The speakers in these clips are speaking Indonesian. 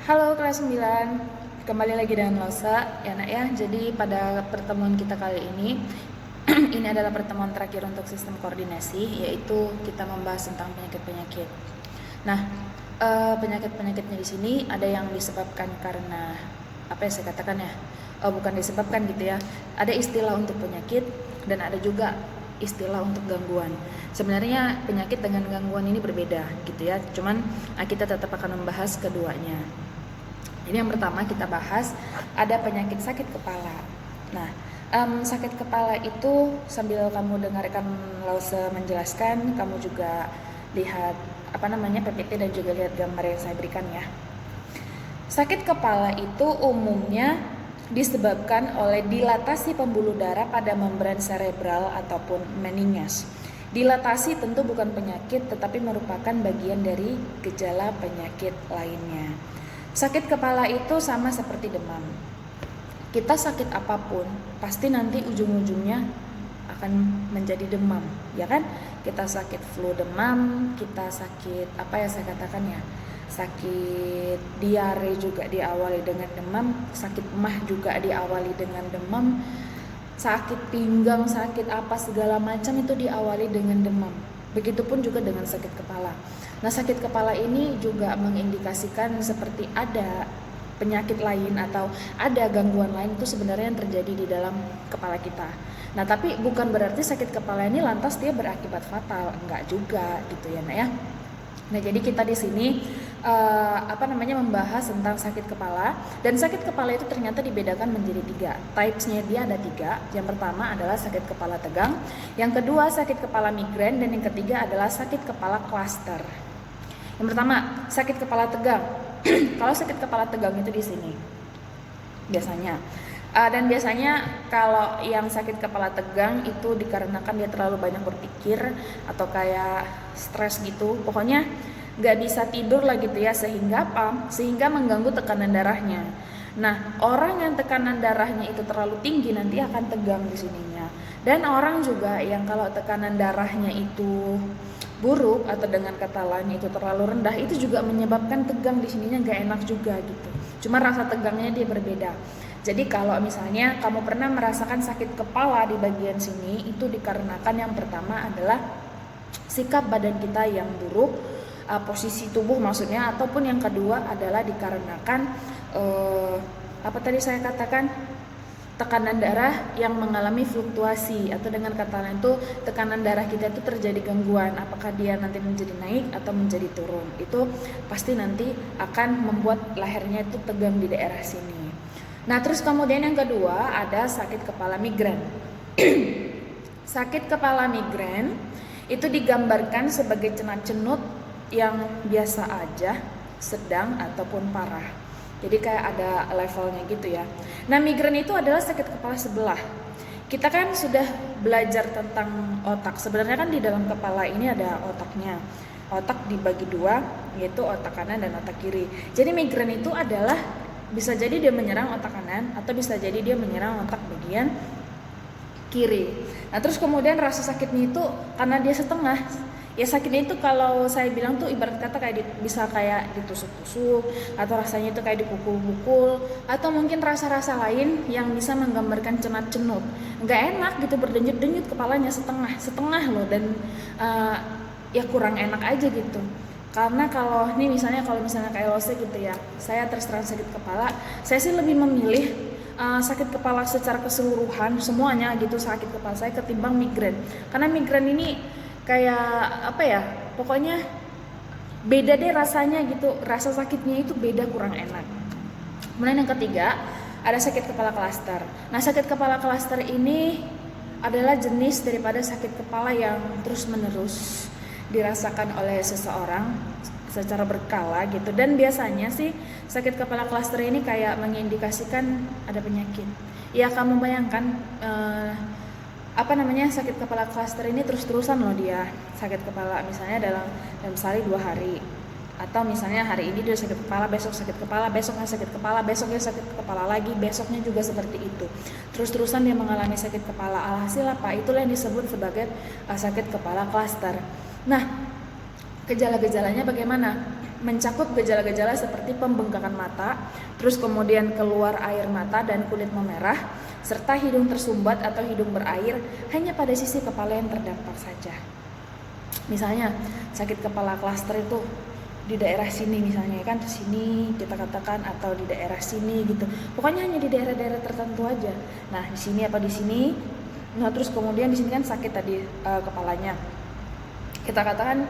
Halo kelas 9, kembali lagi dengan Losa ya nak ya. Jadi pada pertemuan kita kali ini ini adalah pertemuan terakhir untuk sistem koordinasi, yaitu kita membahas tentang penyakit-penyakit. Nah, penyakit-penyakitnya di sini ada yang disebabkan karena apa ya saya katakan ya, bukan disebabkan gitu ya. Ada istilah untuk penyakit dan ada juga istilah untuk gangguan. Sebenarnya penyakit dengan gangguan ini berbeda gitu ya. Cuman kita tetap akan membahas keduanya. Ini yang pertama kita bahas ada penyakit sakit kepala. Nah, sakit kepala itu sambil kamu dengarkan Lause menjelaskan, kamu juga lihat PPT dan juga lihat gambar yang saya berikan ya. Sakit kepala itu umumnya disebabkan oleh dilatasi pembuluh darah pada membran serebral ataupun meninges. Dilatasi tentu bukan penyakit tetapi merupakan bagian dari gejala penyakit lainnya. Sakit kepala itu sama seperti demam. Kita sakit apapun, pasti nanti ujung-ujungnya akan menjadi demam, ya kan? Kita sakit flu demam, kita sakit sakit diare juga diawali dengan demam, sakit emah juga diawali dengan demam, sakit pinggang, sakit apa segala macam itu diawali dengan demam. Begitupun juga dengan sakit kepala. Nah, sakit kepala ini juga mengindikasikan seperti ada penyakit lain atau ada gangguan lain itu sebenarnya yang terjadi di dalam kepala kita. Nah, tapi bukan berarti sakit kepala ini lantas dia berakibat fatal, enggak juga gitu ya, Nak ya. Nah, jadi kita di sini membahas tentang sakit kepala, dan sakit kepala itu ternyata dibedakan menjadi 3. Types-nya dia ada 3. Yang pertama adalah sakit kepala tegang, yang kedua sakit kepala migrain, dan yang ketiga adalah sakit kepala klaster. Yang pertama, sakit kepala tegang. Kalau sakit kepala tegang itu di sini biasanya. Dan biasanya kalau yang sakit kepala tegang itu dikarenakan dia terlalu banyak berpikir atau kayak stres gitu. Pokoknya nggak bisa tidur lah gitu ya, sehingga apa? Sehingga mengganggu tekanan darahnya. Nah, orang yang tekanan darahnya itu terlalu tinggi nanti akan tegang di sininya. Dan orang juga yang kalau tekanan darahnya itu buruk atau dengan kata lain itu terlalu rendah, itu juga menyebabkan tegang di sininya nggak enak juga gitu. Cuma rasa tegangnya dia berbeda. Jadi kalau misalnya kamu pernah merasakan sakit kepala di bagian sini, itu dikarenakan yang pertama adalah sikap badan kita yang buruk, posisi tubuh maksudnya, ataupun yang kedua adalah dikarenakan saya katakan tekanan darah yang mengalami fluktuasi, atau dengan kata lain itu tekanan darah kita itu terjadi gangguan, apakah dia nanti menjadi naik atau menjadi turun. Itu pasti nanti akan membuat lehernya itu tegang di daerah sini. Nah, terus kemudian yang kedua ada sakit kepala migrain. Sakit kepala migrain itu digambarkan sebagai cenut-cenut yang biasa aja, sedang ataupun parah. Jadi kayak ada levelnya gitu ya. Nah, migrain itu adalah sakit kepala sebelah. Kita kan sudah belajar tentang otak. Sebenarnya kan di dalam kepala ini ada otaknya. Otak dibagi 2, yaitu otak kanan dan otak kiri. Jadi migrain itu adalah bisa jadi dia menyerang otak kanan atau bisa jadi dia menyerang otak bagian kiri. Nah, terus kemudian rasa sakitnya itu karena dia setengah. Ya, sakitnya itu kalau saya bilang tuh ibarat kata bisa kayak ditusuk-tusuk, atau rasanya itu kayak dipukul-pukul, atau mungkin rasa-rasa lain yang bisa menggambarkan cenut-cenut. Nggak enak gitu, berdenyut-denyut kepalanya setengah loh, dan ya kurang enak aja gitu. Karena kalau misalnya kayak Lose gitu ya, saya terus terang sakit kepala, saya sih lebih memilih sakit kepala secara keseluruhan semuanya gitu, sakit kepala saya ketimbang migrain. Karena migrain ini kayak pokoknya beda deh rasanya gitu, rasa sakitnya itu beda, kurang enak. Kemudian yang ketiga ada sakit kepala klaster. Nah, sakit kepala klaster ini adalah jenis daripada sakit kepala yang terus menerus dirasakan oleh seseorang secara berkala gitu, dan biasanya sih sakit kepala klaster ini kayak mengindikasikan ada penyakit. Ya, kamu bayangkan sakit kepala klaster ini terus-terusan loh dia sakit kepala, misalnya dalam sehari 2 hari, atau misalnya hari ini dia sakit kepala, besok sakit kepala, besoknya sakit kepala, besoknya sakit kepala lagi, besoknya juga seperti itu, terus-terusan dia mengalami sakit kepala. Alhasil apa? Itulah yang disebut sebagai sakit kepala klaster. Nah, gejala-gejalanya bagaimana? mencakup gejala-gejala seperti pembengkakan mata, terus kemudian keluar air mata dan kulit memerah, serta hidung tersumbat atau hidung berair hanya pada sisi kepala yang terdampak saja. Misalnya sakit kepala klaster itu di daerah sini misalnya kan, sini kita katakan, atau di daerah sini gitu. Pokoknya hanya di daerah-daerah tertentu aja. Nah, di sini apa di sini. Nah, terus kemudian di sini kan sakit tadi kepalanya. Kita katakan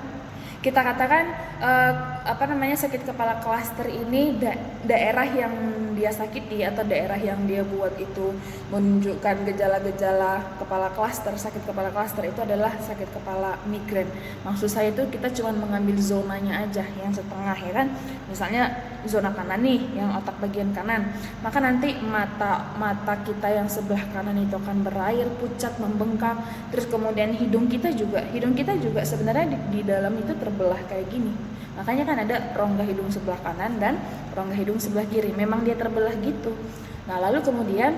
sakit kepala klaster ini daerah yang dia sakiti atau daerah yang dia buat itu menunjukkan gejala-gejala kepala klaster, sakit kepala klaster itu adalah sakit kepala migrain. Maksud saya itu kita cuma mengambil zonanya aja yang setengah ya kan. Misalnya zona kanan nih yang otak bagian kanan, maka nanti mata kita yang sebelah kanan itu akan berair, pucat, membengkak. Terus kemudian hidung kita juga sebenarnya di dalam itu terbelah kayak gini. Makanya kan ada rongga hidung sebelah kanan dan rongga hidung sebelah kiri. Memang dia terbelah gitu. Nah, lalu kemudian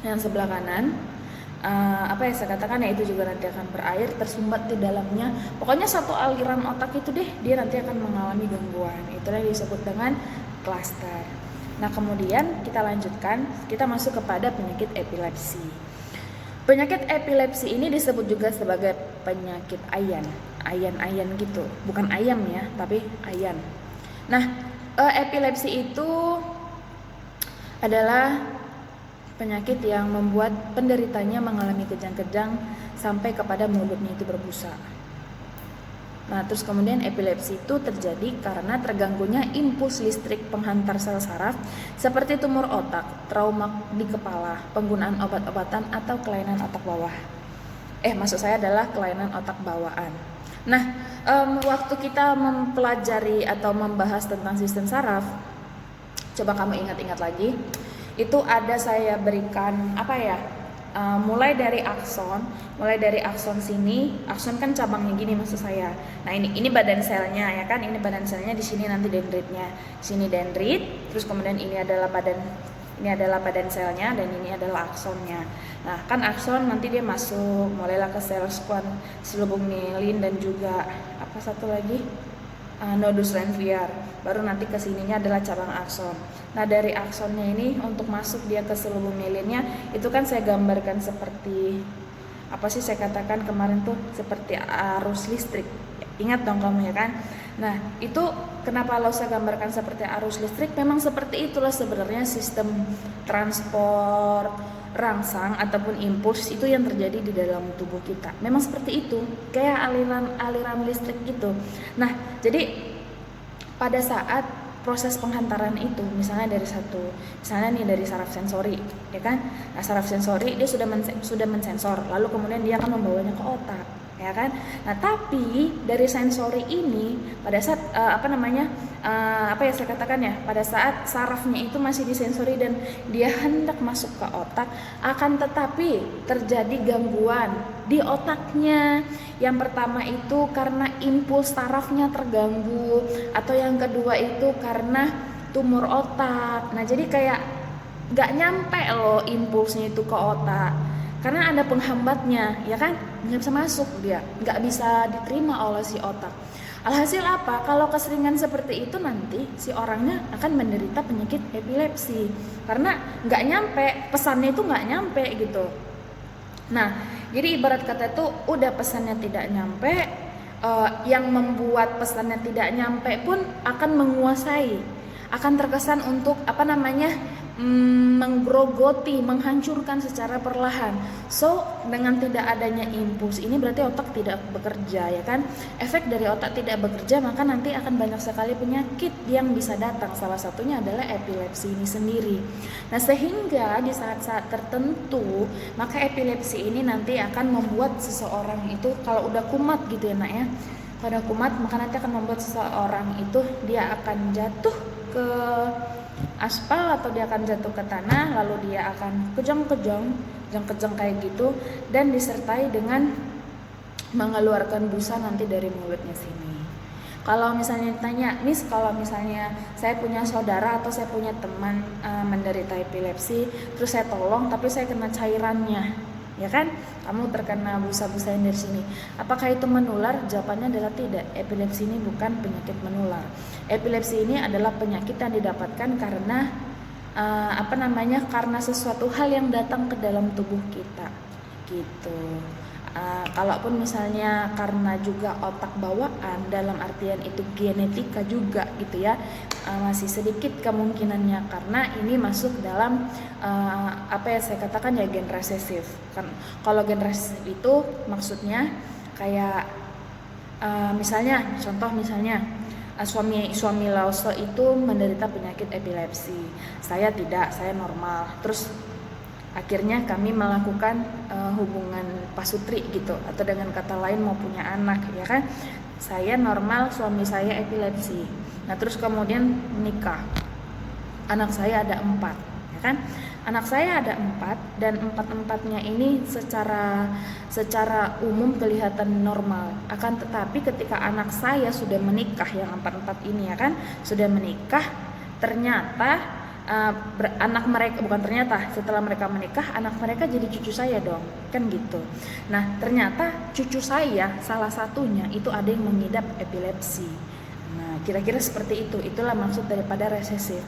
yang sebelah kanan saya katakan ya itu juga nanti akan berair, tersumbat di dalamnya. Pokoknya satu aliran otak itu deh dia nanti akan mengalami gangguan. Itulah yang disebut dengan klaster. Nah, kemudian kita lanjutkan, kita masuk kepada penyakit epilepsi. Penyakit epilepsi ini disebut juga sebagai penyakit ayan gitu, bukan ayam ya, tapi ayan. Nah, epilepsi itu adalah penyakit yang membuat penderitanya mengalami kejang-kejang sampai kepada mulutnya itu berbusa. Nah, terus kemudian epilepsi itu terjadi karena terganggunya impuls listrik penghantar sel saraf seperti tumor otak, trauma di kepala, penggunaan obat-obatan atau kelainan otak bawah. Maksud saya adalah kelainan otak bawaan. Nah, waktu kita mempelajari atau membahas tentang sistem saraf, coba kamu ingat-ingat lagi, itu ada saya berikan mulai dari akson sini, akson kan cabangnya gini maksud saya. Nah, ini badan selnya ya kan, ini badan selnya, di sini nanti dendritnya. Sini dendrit, terus kemudian ini adalah badan selnya dan ini adalah aksonnya. Nah, kan akson nanti dia masuk mulailah ke sel selubung mielin dan juga nodus renviar. Baru nanti ke sininya adalah cabang akson. Nah, dari aksonnya ini untuk masuk dia ke selubung mielinnya itu kan saya gambarkan seperti saya katakan kemarin tuh seperti arus listrik. Ingat dong kamu ya kan? Nah, itu kenapa saya gambarkan seperti arus listrik? Memang seperti itulah sebenarnya sistem transport rangsang ataupun impuls itu yang terjadi di dalam tubuh kita. Memang seperti itu, kayak aliran listrik gitu. Nah, jadi pada saat proses penghantaran itu, misalnya dari saraf sensori, ya kan? Nah, saraf sensori dia sudah mensensor, lalu kemudian dia akan membawanya ke otak, ya kan? Nah, tapi dari sensori ini pada saat pada saat sarafnya itu masih disensori dan dia hendak masuk ke otak, akan tetapi terjadi gangguan di otaknya. Yang pertama itu karena impuls sarafnya terganggu, atau yang kedua itu karena tumor otak. Nah, jadi kayak gak nyampe loh impulsnya itu ke otak karena ada penghambatnya, ya kan, nggak bisa masuk, dia nggak bisa diterima oleh si otak. Alhasil apa? Kalau keseringan seperti itu nanti si orangnya akan menderita penyakit epilepsi karena nggak nyampe, pesannya itu nggak nyampe gitu. Nah, jadi ibarat kata itu udah pesannya tidak nyampe, yang membuat pesannya tidak nyampe pun akan menguasai, akan terkesan untuk menggerogoti, menghancurkan secara perlahan. So, dengan tidak adanya impuls ini berarti otak tidak bekerja, ya kan? Efek dari otak tidak bekerja, maka nanti akan banyak sekali penyakit yang bisa datang. Salah satunya adalah epilepsi ini sendiri. Nah, sehingga di saat-saat tertentu, maka epilepsi ini nanti akan membuat seseorang itu kalau udah kumat gitu ya, Nak ya. Kalau udah kumat, maka nanti akan membuat seseorang itu dia akan jatuh ke aspal atau dia akan jatuh ke tanah, lalu dia akan kejang-kejang kayak gitu, dan disertai dengan mengeluarkan busa nanti dari mulutnya sini. Kalau misalnya ditanya, Miss, kalau misalnya saya punya saudara atau saya punya teman menderita epilepsi, terus saya tolong tapi saya kena cairannya, ya kan? Kamu terkena busa-busain dari sini. Apakah itu menular? Jawabannya adalah tidak. Epilepsi ini bukan penyakit menular. Epilepsi ini adalah penyakit yang didapatkan karena karena sesuatu hal yang datang ke dalam tubuh kita, gitu. Kalaupun misalnya karena juga otak bawaan, dalam artian itu genetika juga gitu ya, masih sedikit kemungkinannya karena ini masuk dalam saya katakan ya gen resesif kan. Kalau gen resesif itu maksudnya kayak contoh misalnya suami Laoso itu menderita penyakit epilepsi, saya tidak, saya normal, terus akhirnya kami melakukan hubungan pasutri gitu, atau dengan kata lain mau punya anak, ya kan? Saya normal, suami saya epilepsi. Nah terus kemudian menikah, anak saya ada 4, ya kan? Anak saya ada 4 dan 4-4-nya ini secara umum kelihatan normal. Akan tetapi ketika anak saya sudah menikah, yang 4-4 ini ya kan, sudah menikah, ternyata setelah mereka menikah, anak mereka jadi cucu saya dong, kan gitu. Nah ternyata cucu saya salah satunya itu ada yang mengidap epilepsi. Nah kira-kira seperti itu. Itulah maksud daripada resesif.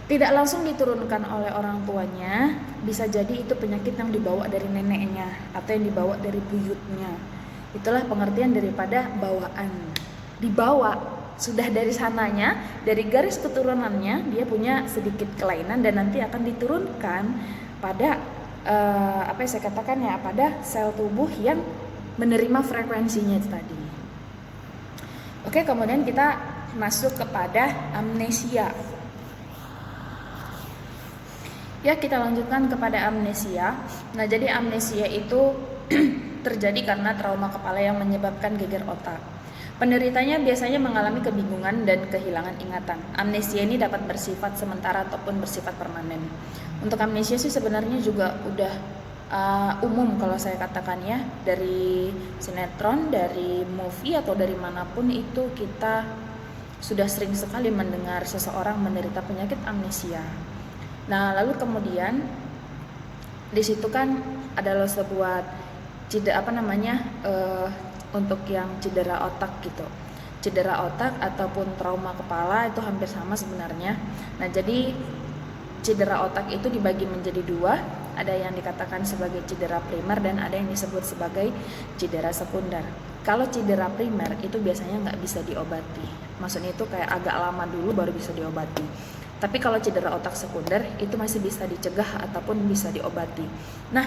Tidak langsung diturunkan oleh orang tuanya, bisa jadi itu penyakit yang dibawa dari neneknya atau yang dibawa dari buyutnya. Itulah pengertian daripada bawaan. Dibawa sudah dari sananya, dari garis keturunannya dia punya sedikit kelainan dan nanti akan diturunkan pada pada sel tubuh yang menerima frekuensinya tadi. Oke, kemudian kita masuk kepada amnesia. Ya, kita lanjutkan kepada amnesia. Nah, jadi amnesia itu terjadi karena trauma kepala yang menyebabkan geger otak. Penderitanya biasanya mengalami kebingungan dan kehilangan ingatan. Amnesia ini dapat bersifat sementara ataupun bersifat permanen. Untuk amnesia sih sebenarnya juga udah umum kalau saya katakan ya, dari sinetron, dari movie atau dari manapun itu kita sudah sering sekali mendengar seseorang menderita penyakit amnesia. Nah, lalu kemudian di situ kan adalah sebuah untuk yang cedera otak gitu. Cedera otak ataupun trauma kepala itu hampir sama sebenarnya. Nah, jadi cedera otak itu dibagi menjadi 2. Ada yang dikatakan sebagai cedera primer dan ada yang disebut sebagai cedera sekunder. Kalau cedera primer itu biasanya nggak bisa diobati. Maksudnya itu kayak agak lama dulu baru bisa diobati. Tapi kalau cedera otak sekunder itu masih bisa dicegah ataupun bisa diobati. Nah,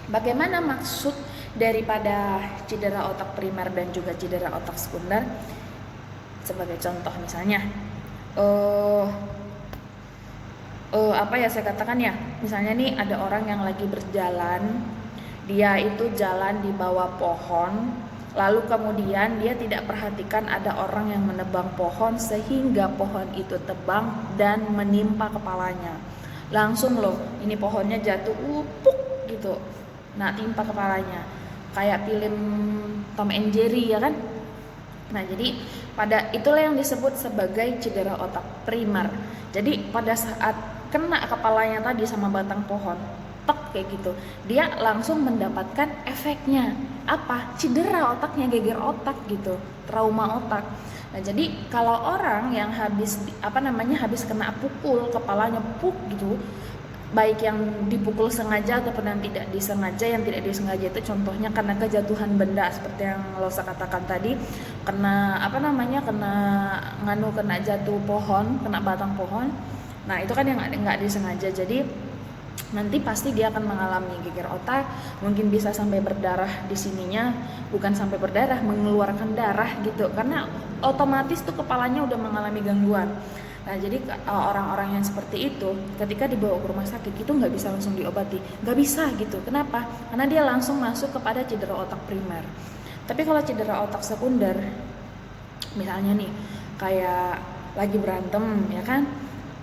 bagaimana maksud daripada cedera otak primer dan juga cedera otak sekunder? Sebagai contoh misalnya, saya katakan ya, misalnya nih ada orang yang lagi berjalan, dia itu jalan di bawah pohon, lalu kemudian dia tidak perhatikan ada orang yang menebang pohon sehingga pohon itu tebang dan menimpa kepalanya. Langsung loh, ini pohonnya jatuh, upuk gitu. Nah, timpa kepalanya. Kayak film Tom and Jerry ya kan. Nah, jadi itulah yang disebut sebagai cedera otak primer. Jadi pada saat kena kepalanya tadi sama batang pohon, tek kayak gitu, dia langsung mendapatkan efeknya apa? Cedera otaknya, geger otak gitu, trauma otak. Nah, jadi kalau orang yang habis kena pukul kepalanya gitu, baik yang dipukul sengaja ataupun yang tidak disengaja. Yang tidak disengaja itu contohnya karena kejatuhan benda seperti yang Losa katakan tadi, kena kena jatuh pohon, kena batang pohon. Nah, itu kan yang nggak disengaja. Jadi nanti pasti dia akan mengalami geger otak, mungkin bisa sampai berdarah di sininya, bukan sampai berdarah, mengeluarkan darah gitu, karena otomatis tuh kepalanya udah mengalami gangguan. Nah, jadi orang-orang yang seperti itu ketika dibawa ke rumah sakit itu nggak bisa langsung diobati, nggak bisa gitu. Kenapa? Karena dia langsung masuk kepada cedera otak primer. Tapi kalau cedera otak sekunder, misalnya nih kayak lagi berantem ya kan,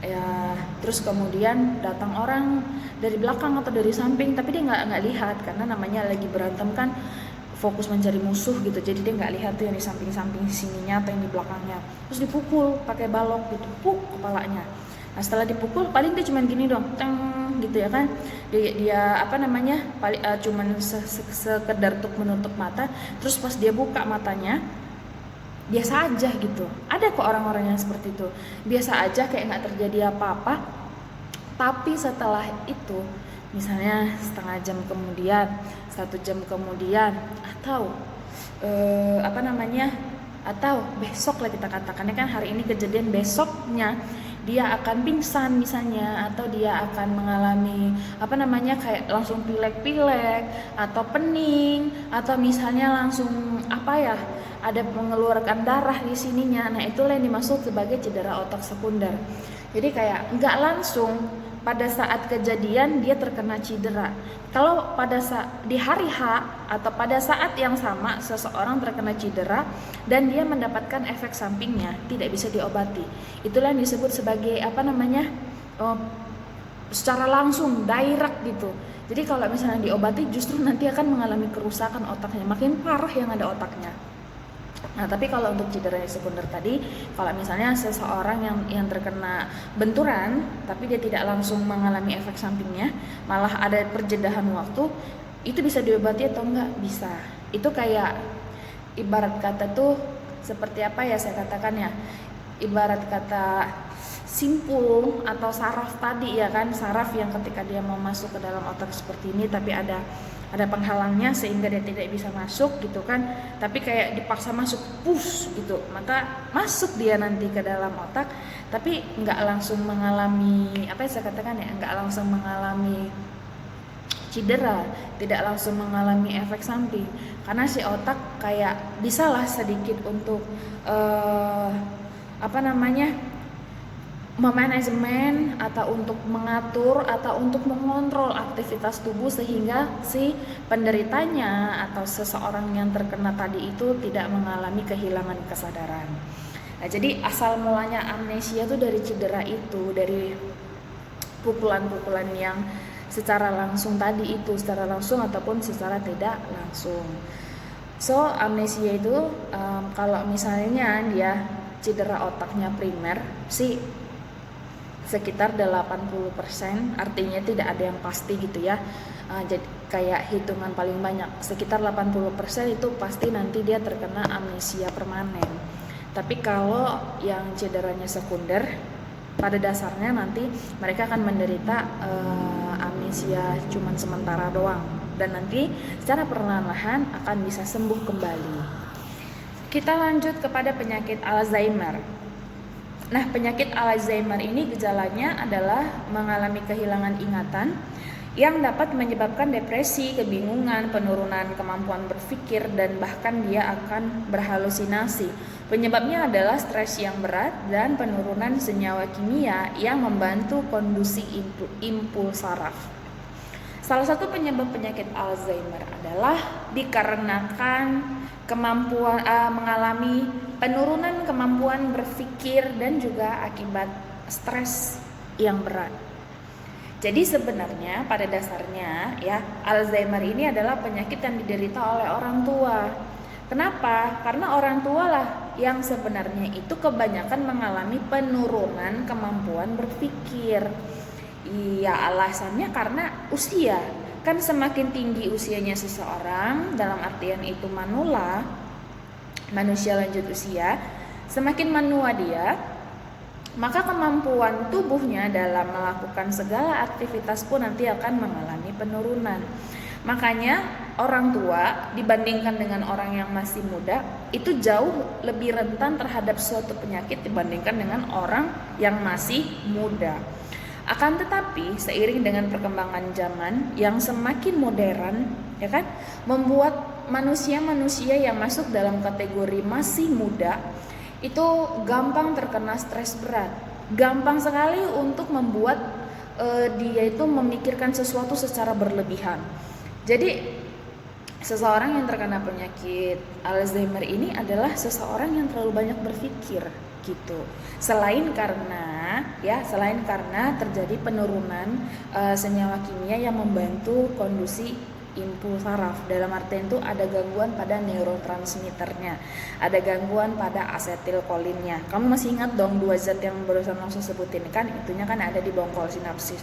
ya terus kemudian datang orang dari belakang atau dari samping, tapi dia nggak lihat karena namanya lagi berantem kan, fokus mencari musuh gitu, jadi dia nggak lihat tuh yang di samping-samping sininya atau yang di belakangnya. Terus dipukul pakai balok gitu, puk kepalanya. Nah, setelah dipukul paling dia cuma gini dong, teng gitu ya kan, dia apa namanya cuman sekedar untuk menutup mata, terus pas dia buka matanya biasa aja gitu. Ada kok orang-orang yang seperti itu, biasa aja kayak nggak terjadi apa-apa, tapi setelah itu misalnya setengah jam kemudian, 1 jam kemudian, atau atau besok lah kita katakan, kan hari ini kejadian, besoknya dia akan pingsan misalnya, atau dia akan mengalami kayak langsung pilek-pilek atau pening, atau misalnya langsung ada mengeluarkan darah di sininya. Nah, itulah yang dimaksud sebagai cedera otak sekunder. Jadi kayak nggak langsung pada saat kejadian dia terkena cedera. Kalau pada saat di hari H atau pada saat yang sama seseorang terkena cedera dan dia mendapatkan efek sampingnya tidak bisa diobati, itulah yang disebut sebagai secara langsung, direct gitu. Jadi kalau misalnya diobati justru nanti akan mengalami kerusakan otaknya, makin parah yang ada otaknya. Nah, tapi kalau untuk cedera sekunder tadi, kalau misalnya seseorang yang terkena benturan tapi dia tidak langsung mengalami efek sampingnya, malah ada perjedahan waktu, itu bisa diobati atau enggak? Bisa. Itu kayak ibarat kata tuh seperti apa ya saya katakan ya, ibarat kata simpul atau saraf tadi ya kan, saraf yang ketika dia mau masuk ke dalam otak seperti ini tapi ada penghalangnya sehingga dia tidak bisa masuk gitu kan, tapi kayak dipaksa masuk push gitu, maka masuk dia nanti ke dalam otak tapi nggak langsung mengalami nggak langsung mengalami cedera, tidak langsung mengalami efek samping, karena si otak kayak bisalah sedikit untuk memanajemen atau untuk mengatur atau untuk mengontrol aktivitas tubuh sehingga si penderitanya atau seseorang yang terkena tadi itu tidak mengalami kehilangan kesadaran. Nah, jadi asal mulanya amnesia itu dari cedera itu, dari pukulan-pukulan yang secara langsung tadi itu, secara langsung ataupun secara tidak langsung. So, amnesia itu kalau misalnya dia cedera otaknya primer sih sekitar 80%, artinya tidak ada yang pasti gitu ya. Jadi kayak hitungan paling banyak sekitar 80% itu pasti nanti dia terkena amnesia permanen. Tapi kalau yang cederanya sekunder, pada dasarnya nanti mereka akan menderita amnesia cuman sementara doang, dan nanti secara perlahan-lahan akan bisa sembuh kembali. Kita lanjut kepada penyakit Alzheimer. Nah, penyakit Alzheimer ini gejalanya adalah mengalami kehilangan ingatan yang dapat menyebabkan depresi, kebingungan, penurunan kemampuan berpikir, dan bahkan dia akan berhalusinasi. Penyebabnya adalah stres yang berat dan penurunan senyawa kimia yang membantu konduksi impuls saraf. Salah satu penyebab penyakit Alzheimer adalah dikarenakan mengalami penurunan kemampuan berpikir dan juga akibat stres yang berat. Jadi sebenarnya pada dasarnya ya, Alzheimer ini adalah penyakit yang diderita oleh orang tua. Kenapa? Karena orang tua lah yang sebenarnya itu kebanyakan mengalami penurunan kemampuan berpikir. Iya, alasannya karena usia. Kan semakin tinggi usianya seseorang, dalam artian itu manula, manusia lanjut usia, semakin menua dia, maka kemampuan tubuhnya dalam melakukan segala aktivitas pun nanti akan mengalami penurunan. Makanya orang tua dibandingkan dengan orang yang masih muda itu jauh lebih rentan terhadap suatu penyakit dibandingkan dengan orang yang masih muda. Akan tetapi seiring dengan perkembangan zaman yang semakin modern, ya kan, membuat manusia-manusia yang masuk dalam kategori masih muda itu gampang terkena stres berat, gampang sekali untuk membuat dia itu memikirkan sesuatu secara berlebihan. Jadi seseorang yang terkena penyakit Alzheimer ini adalah seseorang yang terlalu banyak berpikir gitu. Selain karena terjadi penurunan senyawa kimia yang membantu konduksi impuls saraf. Dalam artian itu ada gangguan pada neurotransmitternya, ada gangguan pada asetilkolinnya. Kamu masih ingat dong 2 zat yang barusan langsung sebutin kan? Itunya kan ada di bongkol sinapsis.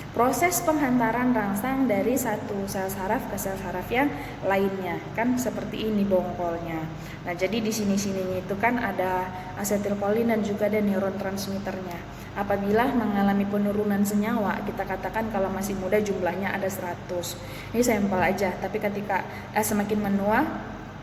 proses penghantaran rangsang dari satu sel saraf ke sel saraf yang lainnya, kan seperti ini bongkolnya. Nah, jadi di sini-sininya itu kan ada asetilkolin dan juga ada neurotransmitternya. Apabila mengalami penurunan senyawa, kita katakan kalau masih muda jumlahnya ada 100. Ini sampel aja, tapi ketika semakin menua,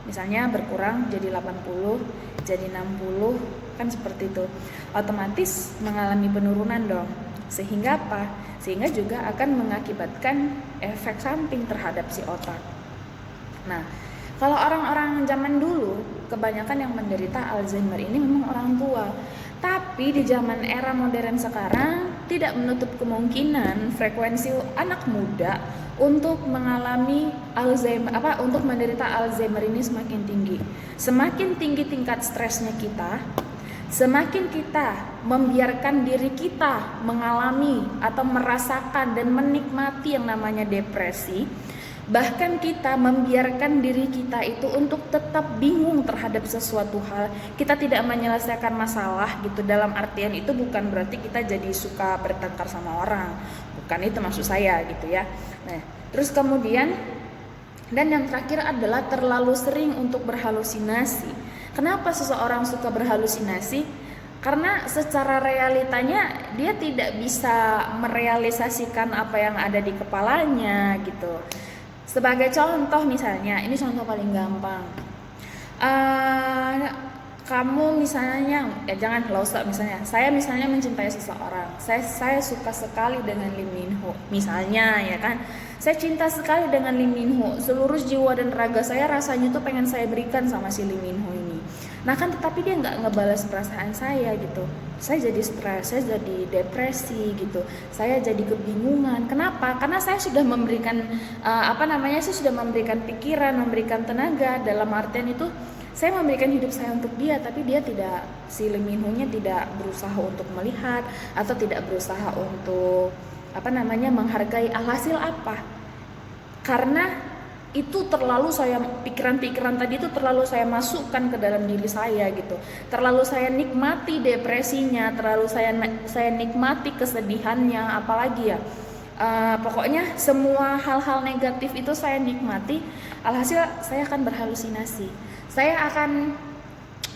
misalnya berkurang jadi 80, jadi 60, kan seperti itu. Otomatis mengalami penurunan dong. Sehingga apa? Sehingga juga akan mengakibatkan efek samping terhadap si otak. Nah, kalau orang-orang zaman dulu, kebanyakan yang menderita Alzheimer ini memang orang tua. Tapi di zaman era modern sekarang tidak menutup kemungkinan frekuensi anak muda untuk mengalami Alzheimer, untuk menderita Alzheimer ini semakin tinggi. Semakin tinggi tingkat stresnya kita, semakin kita membiarkan diri kita mengalami atau merasakan dan menikmati yang namanya depresi, bahkan kita membiarkan diri kita itu untuk tetap bingung terhadap sesuatu hal, kita tidak menyelesaikan masalah gitu. Dalam artian itu bukan berarti kita jadi suka bertengkar sama orang, bukan itu maksud saya gitu ya. Nah, terus kemudian dan yang terakhir adalah terlalu sering untuk berhalusinasi. Kenapa seseorang suka berhalusinasi? Karena secara realitanya dia tidak bisa merealisasikan apa yang ada di kepalanya gitu. Sebagai contoh misalnya, ini contoh paling gampang. Kamu misalnya, jangan close up misalnya. Saya misalnya mencintai seseorang. Saya suka sekali dengan Lee Min Ho. Misalnya ya kan. Saya cinta sekali dengan Lee Min Ho. Seluruh jiwa dan raga saya rasanya tuh pengen saya berikan sama si Lee Min Ho ini. Nah kan, tetapi dia nggak ngebalas perasaan saya gitu. Saya jadi stres, saya jadi depresi gitu. Saya jadi kebingungan. Kenapa? Karena saya sudah memberikan saya sudah memberikan pikiran, memberikan tenaga. Dalam artian itu saya memberikan hidup saya untuk dia, tapi dia tidak, si Lee Min Ho-nya tidak berusaha untuk melihat atau tidak berusaha untuk menghargai. Alhasil apa? Karena itu terlalu saya, pikiran-pikiran tadi itu terlalu saya masukkan ke dalam diri saya gitu. Terlalu saya nikmati depresinya, terlalu saya nikmati kesedihannya, apalagi ya. Pokoknya semua hal-hal negatif itu saya nikmati. Alhasil saya akan berhalusinasi. Saya akan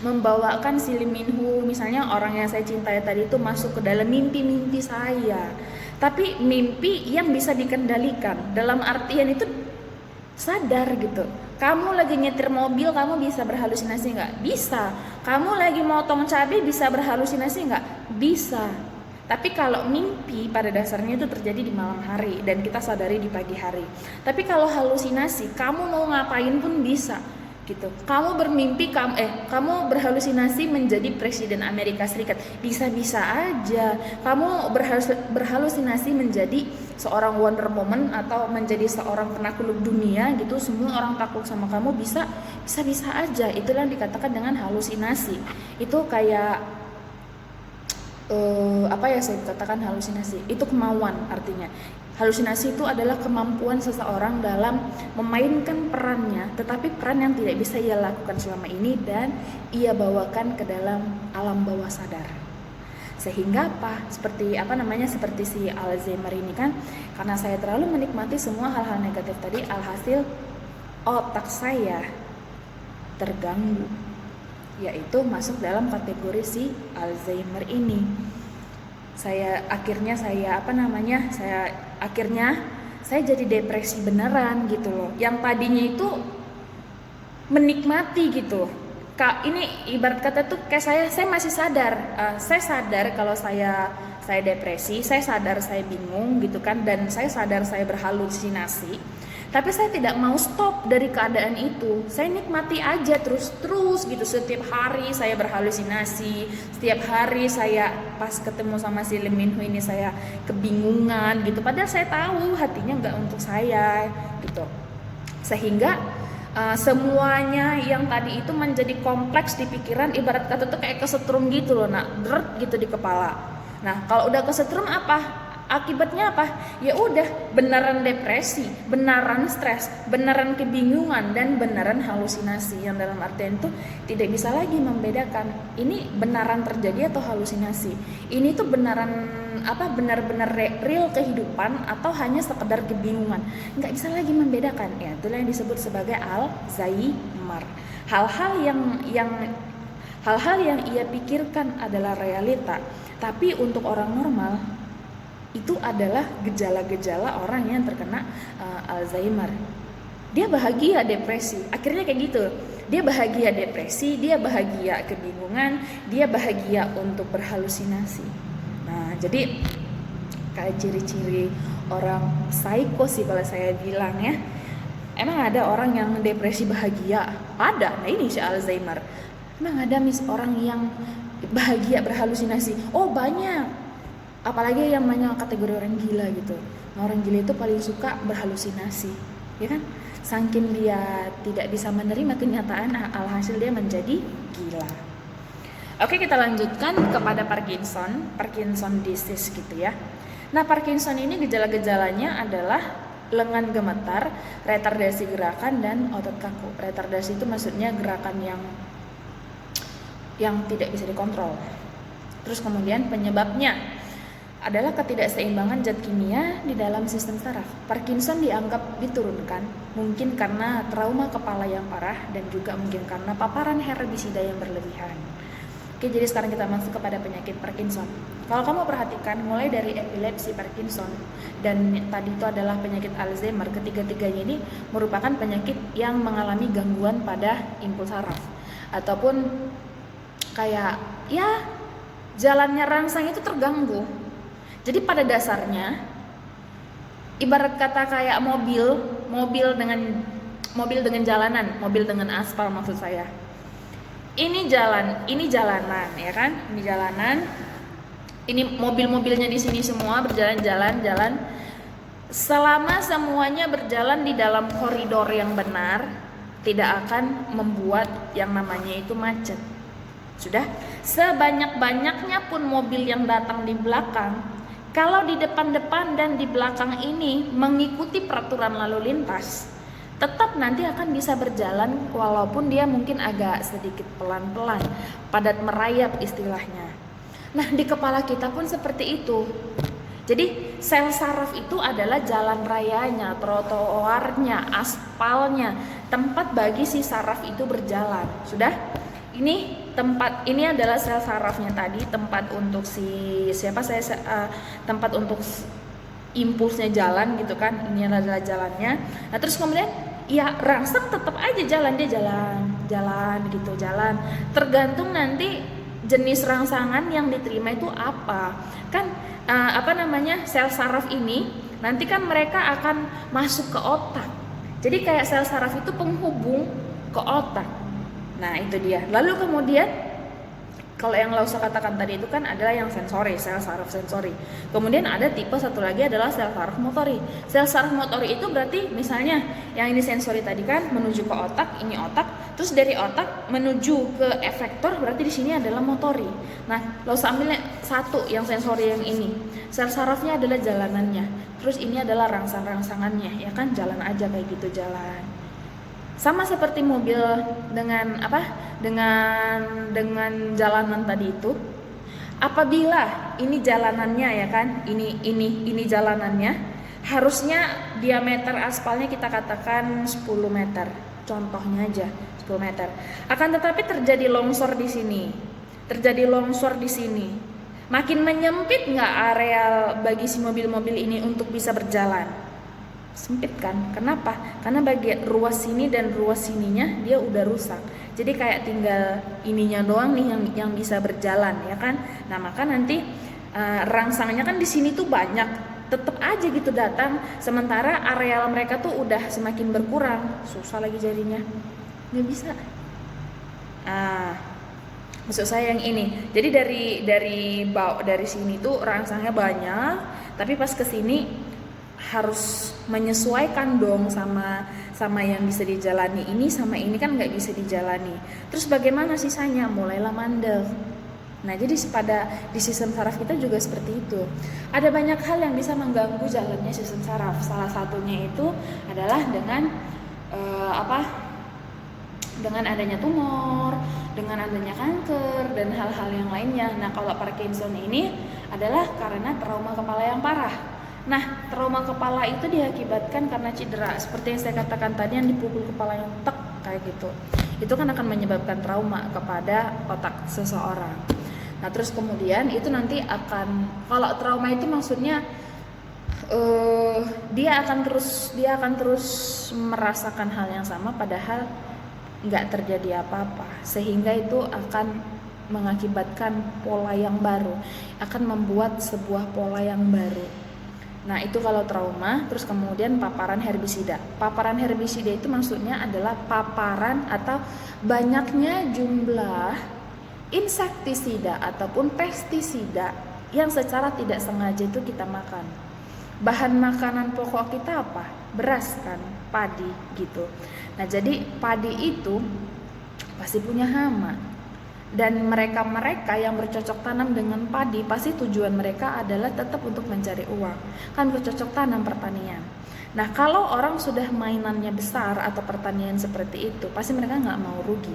membawakan si Lee Min Ho, misalnya orang yang saya cintai tadi itu masuk ke dalam mimpi-mimpi saya. Tapi mimpi yang bisa dikendalikan, dalam artian itu sadar gitu. Kamu lagi nyetir mobil, kamu bisa berhalusinasi nggak? Bisa. Kamu lagi motong cabai, bisa berhalusinasi nggak? Bisa. Tapi kalau mimpi pada dasarnya itu terjadi di malam hari dan kita sadari di pagi hari. Tapi kalau halusinasi, kamu mau ngapain pun bisa gitu. Kamu bermimpi, kamu berhalusinasi menjadi presiden Amerika Serikat, bisa-bisa aja. Kamu berhalusinasi menjadi seorang Wonder Woman atau menjadi seorang penakluk dunia gitu, semua orang takut sama kamu, bisa aja. Itulah yang dikatakan dengan halusinasi. Itu kayak saya katakan halusinasi itu kemauan. Artinya halusinasi itu adalah kemampuan seseorang dalam memainkan perannya, tetapi peran yang tidak bisa ia lakukan selama ini dan ia bawakan ke dalam alam bawah sadar. Sehingga seperti si Alzheimer ini kan, karena saya terlalu menikmati semua hal-hal negatif tadi, alhasil otak saya terganggu, yaitu masuk dalam kategori si Alzheimer ini. Saya akhirnya jadi depresi beneran gitu loh. Yang tadinya itu menikmati gitu. Ini ibarat kata tuh kayak saya masih sadar. Saya sadar kalau saya depresi, saya sadar saya bingung gitu kan, dan saya sadar saya berhalusinasi. Tapi saya tidak mau stop dari keadaan itu. Saya nikmati aja terus gitu. Setiap hari saya berhalusinasi. Setiap hari saya pas ketemu sama si Lee Min Ho ini saya kebingungan gitu. Padahal saya tahu hatinya nggak untuk saya gitu. Sehingga semuanya yang tadi itu menjadi kompleks di pikiran, ibarat kata tuh kayak kesetrum gitu loh, deret gitu di kepala. Nah kalau udah kesetrum apa? Akibatnya apa? Ya udah, beneran depresi, beneran stres, beneran kebingungan, dan beneran halusinasi. Yang dalam artian itu tidak bisa lagi membedakan ini beneran terjadi atau halusinasi. Ini tuh beneran benar-benar real kehidupan atau hanya sekedar kebingungan. Nggak bisa lagi membedakan. Ya, itulah yang disebut sebagai Alzheimer. Hal-hal yang ia pikirkan adalah realita, tapi untuk orang normal itu adalah gejala-gejala orang yang terkena Alzheimer. Dia bahagia depresi, akhirnya kayak gitu. Dia bahagia depresi, dia bahagia kebingungan, dia bahagia untuk berhalusinasi. Nah, jadi kayak ciri-ciri orang psycho sih kalau saya bilang ya. Emang ada orang yang depresi bahagia? Ada. Nah, ini si Alzheimer. Emang ada orang yang bahagia berhalusinasi? Oh, banyak. Apalagi yang banyak kategori orang gila gitu. Nah, orang gila itu paling suka berhalusinasi, ya kan? Saking dia tidak bisa menerima kenyataan, alhasil dia menjadi gila. Oke, kita lanjutkan kepada Parkinson disease gitu ya. Nah, Parkinson ini gejala-gejalanya adalah lengan gemetar, retardasi gerakan, dan otot kaku. Retardasi itu maksudnya gerakan yang tidak bisa dikontrol. Terus kemudian penyebabnya adalah ketidakseimbangan zat kimia di dalam sistem saraf. Parkinson dianggap diturunkan mungkin karena trauma kepala yang parah dan juga mungkin karena paparan herbisida yang berlebihan. Oke, jadi sekarang kita masuk kepada penyakit Parkinson. Kalau kamu perhatikan, mulai dari epilepsi Parkinson dan tadi itu adalah penyakit Alzheimer, ketiga-tiganya ini merupakan penyakit yang mengalami gangguan pada impuls saraf ataupun kayak ya jalannya rangsang itu terganggu. Jadi pada dasarnya ibarat kata kayak mobil dengan jalanan, mobil dengan aspal maksud saya. Ini jalanan ya kan? Ini jalanan. Ini mobil-mobilnya di sini semua berjalan. Selama semuanya berjalan di dalam koridor yang benar, tidak akan membuat yang namanya itu macet. Sudah, sebanyak-banyaknya pun mobil yang datang di belakang, kalau di depan-depan dan di belakang ini mengikuti peraturan lalu lintas, tetap nanti akan bisa berjalan walaupun dia mungkin agak sedikit pelan-pelan, padat merayap istilahnya. Nah, di kepala kita pun seperti itu. Jadi sel saraf itu adalah jalan rayanya, trotoarnya, aspalnya, tempat bagi si saraf itu berjalan. Sudah? Ini adalah sel sarafnya tadi, tempat untuk tempat untuk impulsnya jalan gitu kan. Ini adalah jalannya. Nah, terus kemudian ya rangsang tetap aja jalan, dia jalan gitu, jalan. Tergantung nanti jenis rangsangan yang diterima itu apa. Kan sel saraf ini nanti kan mereka akan masuk ke otak. Jadi kayak sel saraf itu penghubung ke otak. Nah, itu dia. Lalu kemudian kalau yang Lausa katakan tadi itu kan adalah yang sensori, sel saraf sensori. Kemudian ada tipe satu lagi adalah sel saraf motori. Sel saraf motori itu berarti misalnya yang ini sensori tadi kan menuju ke otak, ini otak, terus dari otak menuju ke efektor, berarti di sini adalah motori. Nah, Lausa ambilnya satu yang sensori yang ini. Sel sarafnya adalah jalanannya. Terus ini adalah rangsang-rangsangannya, ya kan, jalan aja kayak gitu, jalan. Sama seperti mobil dengan jalanan tadi itu. Apabila ini jalanannya ya kan, ini jalanannya, harusnya diameter aspalnya kita katakan 10 meter. Contohnya aja 10 meter. Akan tetapi terjadi longsor di sini. Makin menyempit nggak areal bagi si mobil-mobil ini untuk bisa berjalan? Sempit kan? Kenapa? Karena bagian ruas sini dan ruas sininya dia udah rusak. Jadi kayak tinggal ininya doang nih yang bisa berjalan, ya kan? Nah, maka nanti rangsangnya kan di sini tuh banyak, tetap aja gitu datang. Sementara areal mereka tuh udah semakin berkurang, susah lagi jadinya, nggak bisa. Maksud saya yang ini. Jadi dari sini tuh rangsangnya banyak, tapi pas ke sini harus menyesuaikan dong sama yang bisa dijalani. Ini sama ini kan nggak bisa dijalani. Terus bagaimana sisanya? Mulailah mandek. Nah, jadi di sistem saraf kita juga seperti itu. Ada banyak hal yang bisa mengganggu jalannya sistem saraf. Salah satunya itu adalah dengan dengan adanya tumor, dengan adanya kanker dan hal-hal yang lainnya. Nah, kalau Parkinson ini adalah karena trauma kepala yang parah. Nah, trauma kepala itu diakibatkan karena cedera. Seperti yang saya katakan tadi, yang dipukul kepala yang tek kayak gitu. Itu kan akan menyebabkan trauma kepada otak seseorang. Nah, terus kemudian itu nanti akan, kalau trauma itu maksudnya dia akan terus merasakan hal yang sama padahal nggak terjadi apa-apa, sehingga itu akan mengakibatkan pola yang baru, akan membuat sebuah pola yang baru. Nah, itu kalau trauma. Terus kemudian paparan herbisida. Paparan herbisida itu maksudnya adalah paparan atau banyaknya jumlah insektisida ataupun pestisida yang secara tidak sengaja itu kita makan. Bahan makanan pokok kita apa? Beras kan, padi gitu. Nah, jadi padi itu pasti punya hama. Dan mereka yang bercocok tanam dengan padi, pasti tujuan mereka adalah tetap untuk mencari uang. Kan bercocok tanam pertanian. Nah, kalau orang sudah mainannya besar atau pertanian seperti itu, pasti mereka nggak mau rugi.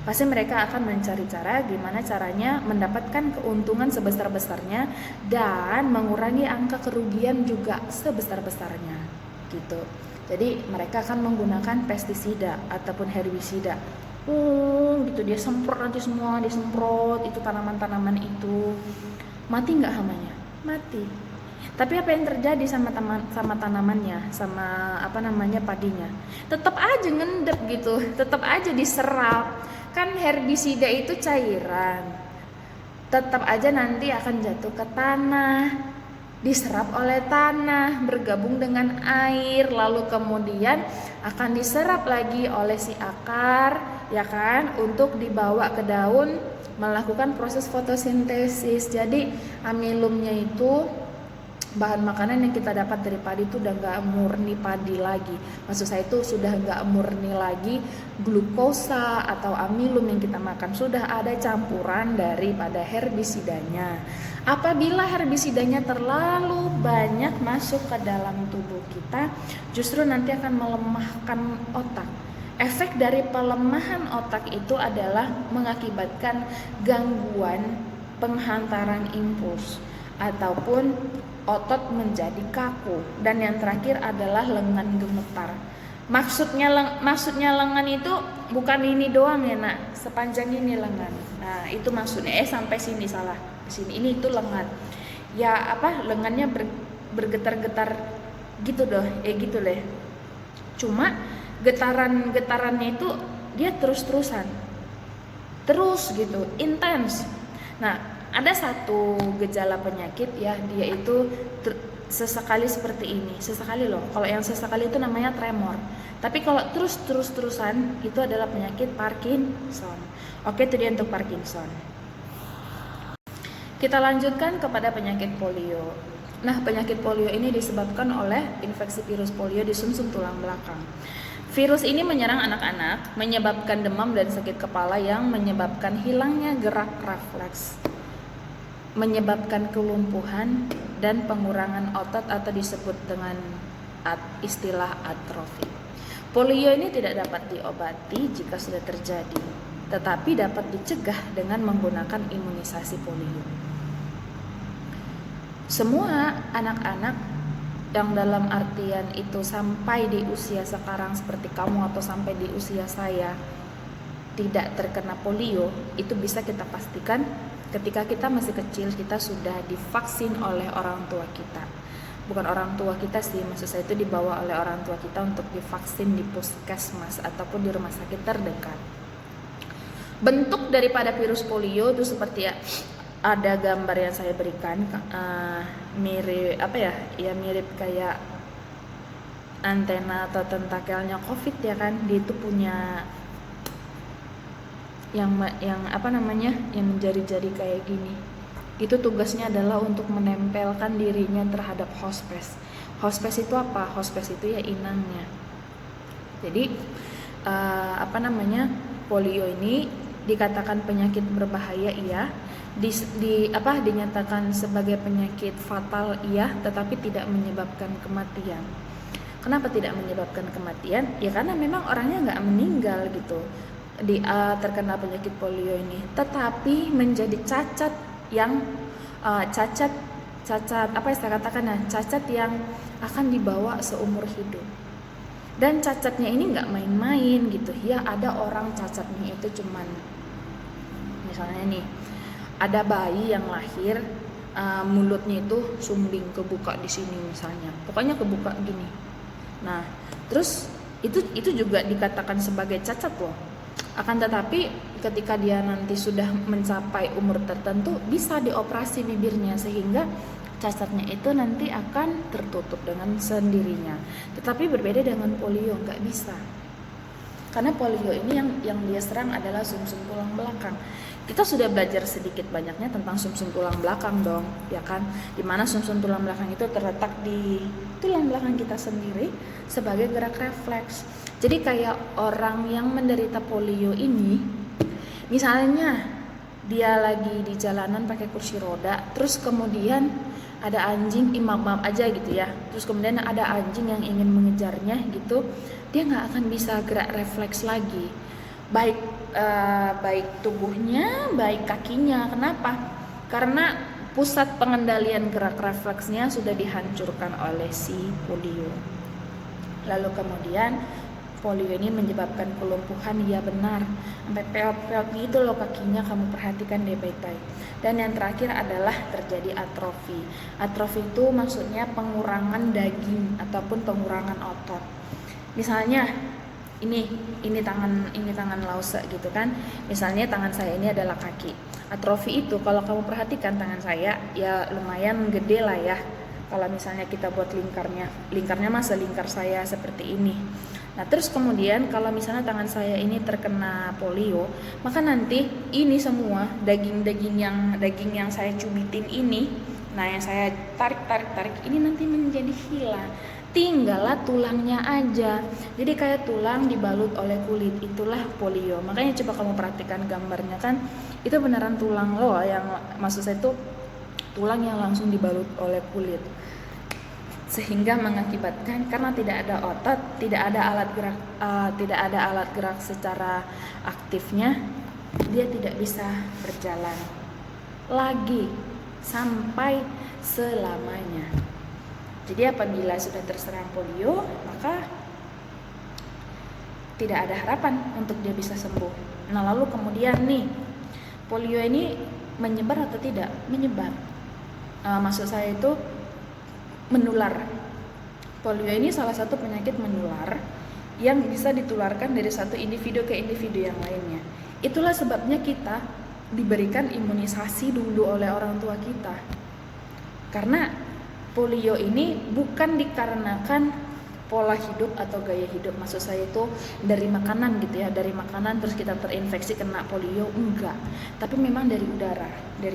Pasti mereka akan mencari cara gimana caranya mendapatkan keuntungan sebesar-besarnya dan mengurangi angka kerugian juga sebesar-besarnya gitu. Jadi mereka akan menggunakan pestisida ataupun herbisida. Gitu dia semprot aja semua, disemprot itu tanaman-tanaman itu. Mati nggak hamanya? Mati. Tapi apa yang terjadi sama tanamannya, sama padinya? Tetap aja ngendep gitu, tetap aja diserap. Kan herbisida itu cairan. Tetap aja nanti akan jatuh ke tanah, diserap oleh tanah, bergabung dengan air, lalu kemudian akan diserap lagi oleh si akar, ya kan, untuk dibawa ke daun melakukan proses fotosintesis. Jadi amilumnya itu bahan makanan yang kita dapat dari padi itu udah nggak murni padi lagi. Maksud saya itu sudah nggak murni lagi glukosa atau amilum yang kita makan, sudah ada campuran daripada herbisidanya. Apabila herbisidanya terlalu banyak masuk ke dalam tubuh kita, justru nanti akan melemahkan otak. Efek dari pelemahan otak itu adalah mengakibatkan gangguan penghantaran impuls ataupun otot menjadi kaku, dan yang terakhir adalah lengan gemetar. Maksudnya lengan itu bukan ini doang ya nak, sepanjang ini lengan. Nah itu maksudnya sampai sini salah, sini ini itu lengan. Ya lengannya bergetar-getar gitu doh, gitu deh. Cuma getarannya itu dia terus-terusan, terus gitu, intens. Nah, ada satu gejala penyakit ya, dia itu sesekali seperti ini, sesekali loh. Kalau yang sesekali itu namanya tremor. Tapi kalau terus-terusan itu adalah penyakit Parkinson. Oke, itu dia untuk Parkinson. Kita lanjutkan kepada penyakit polio. Nah, penyakit polio ini disebabkan oleh infeksi virus polio di sumsum tulang belakang. Virus ini menyerang anak-anak, menyebabkan demam dan sakit kepala yang menyebabkan hilangnya gerak refleks, menyebabkan kelumpuhan dan pengurangan otot atau disebut dengan istilah atrofi. Polio ini tidak dapat diobati jika sudah terjadi, tetapi dapat dicegah dengan menggunakan imunisasi polio. Semua anak-anak yang dalam artian itu sampai di usia sekarang seperti kamu atau sampai di usia saya tidak terkena polio, itu bisa kita pastikan ketika kita masih kecil kita sudah divaksin oleh orang tua kita. Bukan orang tua kita sih, maksud saya itu dibawa oleh orang tua kita untuk divaksin di puskesmas ataupun di rumah sakit terdekat. Bentuk daripada virus polio itu seperti ada gambar yang saya berikan, mirip mirip kayak antena atau tentakelnya COVID ya kan. Dia itu punya yang jari-jari kayak gini. Itu tugasnya adalah untuk menempelkan dirinya terhadap hospes. Hospes itu apa? Hospes itu ya inangnya. Jadi polio ini dikatakan penyakit berbahaya iya, dinyatakan sebagai penyakit fatal iya, tetapi tidak menyebabkan kematian. Kenapa tidak menyebabkan kematian? Ya karena memang orangnya nggak meninggal gitu terkena penyakit polio ini, tetapi menjadi cacat yang cacat apa yang saya katakan ya, cacat yang akan dibawa seumur hidup. Dan cacatnya ini nggak main-main gitu ya. Ada orang cacatnya itu cuman misalnya nih, ada bayi yang lahir mulutnya itu sumbing, kebuka di sini misalnya, pokoknya kebuka gini. Nah terus itu juga dikatakan sebagai cacat loh. Akan tetapi ketika dia nanti sudah mencapai umur tertentu, bisa dioperasi bibirnya sehingga cacatnya itu nanti akan tertutup dengan sendirinya. Tetapi berbeda dengan polio, nggak bisa. Karena polio ini yang dia serang adalah sumsum tulang belakang. Kita sudah belajar sedikit banyaknya tentang sumsum tulang belakang dong, ya kan? Dimana sumsum tulang belakang itu terletak di tulang belakang kita sendiri sebagai gerak refleks. Jadi kayak orang yang menderita polio ini, misalnya dia lagi di jalanan pakai kursi roda, terus kemudian ada anjing, maaf aja gitu ya, terus kemudian ada anjing yang ingin mengejarnya gitu, dia nggak akan bisa gerak refleks lagi, baik tubuhnya, baik kakinya. Kenapa? Karena pusat pengendalian gerak refleksnya sudah dihancurkan oleh si polio. Lalu kemudian polio ini menyebabkan kelumpuhan, ya benar, sampai peot-peot gitu loh kakinya, kamu perhatikan deh baik-baik. Dan yang terakhir adalah terjadi atrofi. Atrofi itu maksudnya pengurangan daging ataupun pengurangan otot. Misalnya ini tangan Lause gitu kan. Misalnya tangan saya ini adalah kaki. Atrofi itu kalau kamu perhatikan tangan saya ya lumayan gede lah ya. Kalau misalnya kita buat lingkarnya mah selingkar saya seperti ini. Nah terus kemudian kalau misalnya tangan saya ini terkena polio, maka nanti ini semua daging yang saya cubitin ini, nah yang saya tarik ini nanti menjadi hilang, tinggallah tulangnya aja. Jadi kayak tulang dibalut oleh kulit, itulah polio. Makanya coba kamu perhatikan gambarnya kan, itu beneran tulang loh, yang maksud saya itu tulang yang langsung dibalut oleh kulit. Sehingga mengakibatkan karena tidak ada otot, tidak ada alat gerak secara aktifnya, dia tidak bisa berjalan lagi sampai selamanya. Jadi apabila sudah terserang polio, maka tidak ada harapan untuk dia bisa sembuh. Nah lalu kemudian nih, polio ini menyebar atau tidak? Menyebar. Maksud saya itu menular. Polio ini salah satu penyakit menular yang bisa ditularkan dari satu individu ke individu yang lainnya. Itulah sebabnya kita diberikan imunisasi dulu oleh orang tua kita. Karena polio ini bukan dikarenakan pola hidup atau gaya hidup, maksud saya itu dari makanan gitu ya, dari makanan terus kita terinfeksi kena polio, enggak, tapi memang dari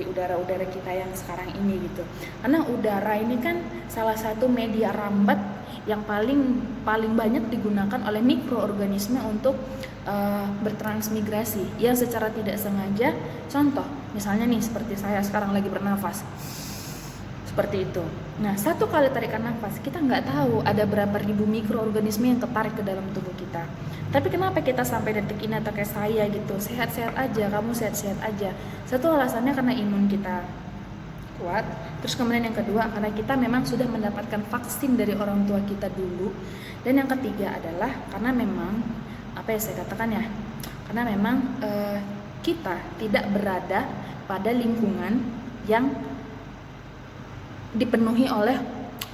udara kita yang sekarang ini gitu. Karena udara ini kan salah satu media rambat yang paling banyak digunakan oleh mikroorganisme untuk bertransmigrasi yang secara tidak sengaja. Contoh misalnya nih seperti saya sekarang lagi bernafas seperti itu. Nah, satu kali tarikan nafas, kita nggak tahu ada berapa ribu mikroorganisme yang ketarik ke dalam tubuh kita. Tapi kenapa kita sampai detik ini atau kayak saya gitu, sehat-sehat aja, kamu sehat-sehat aja? Satu alasannya karena imun kita kuat. Terus kemudian yang kedua, karena kita memang sudah mendapatkan vaksin dari orang tua kita dulu. Dan yang ketiga adalah karena memang, apa ya saya katakan ya, karena memang kita tidak berada pada lingkungan yang dipenuhi oleh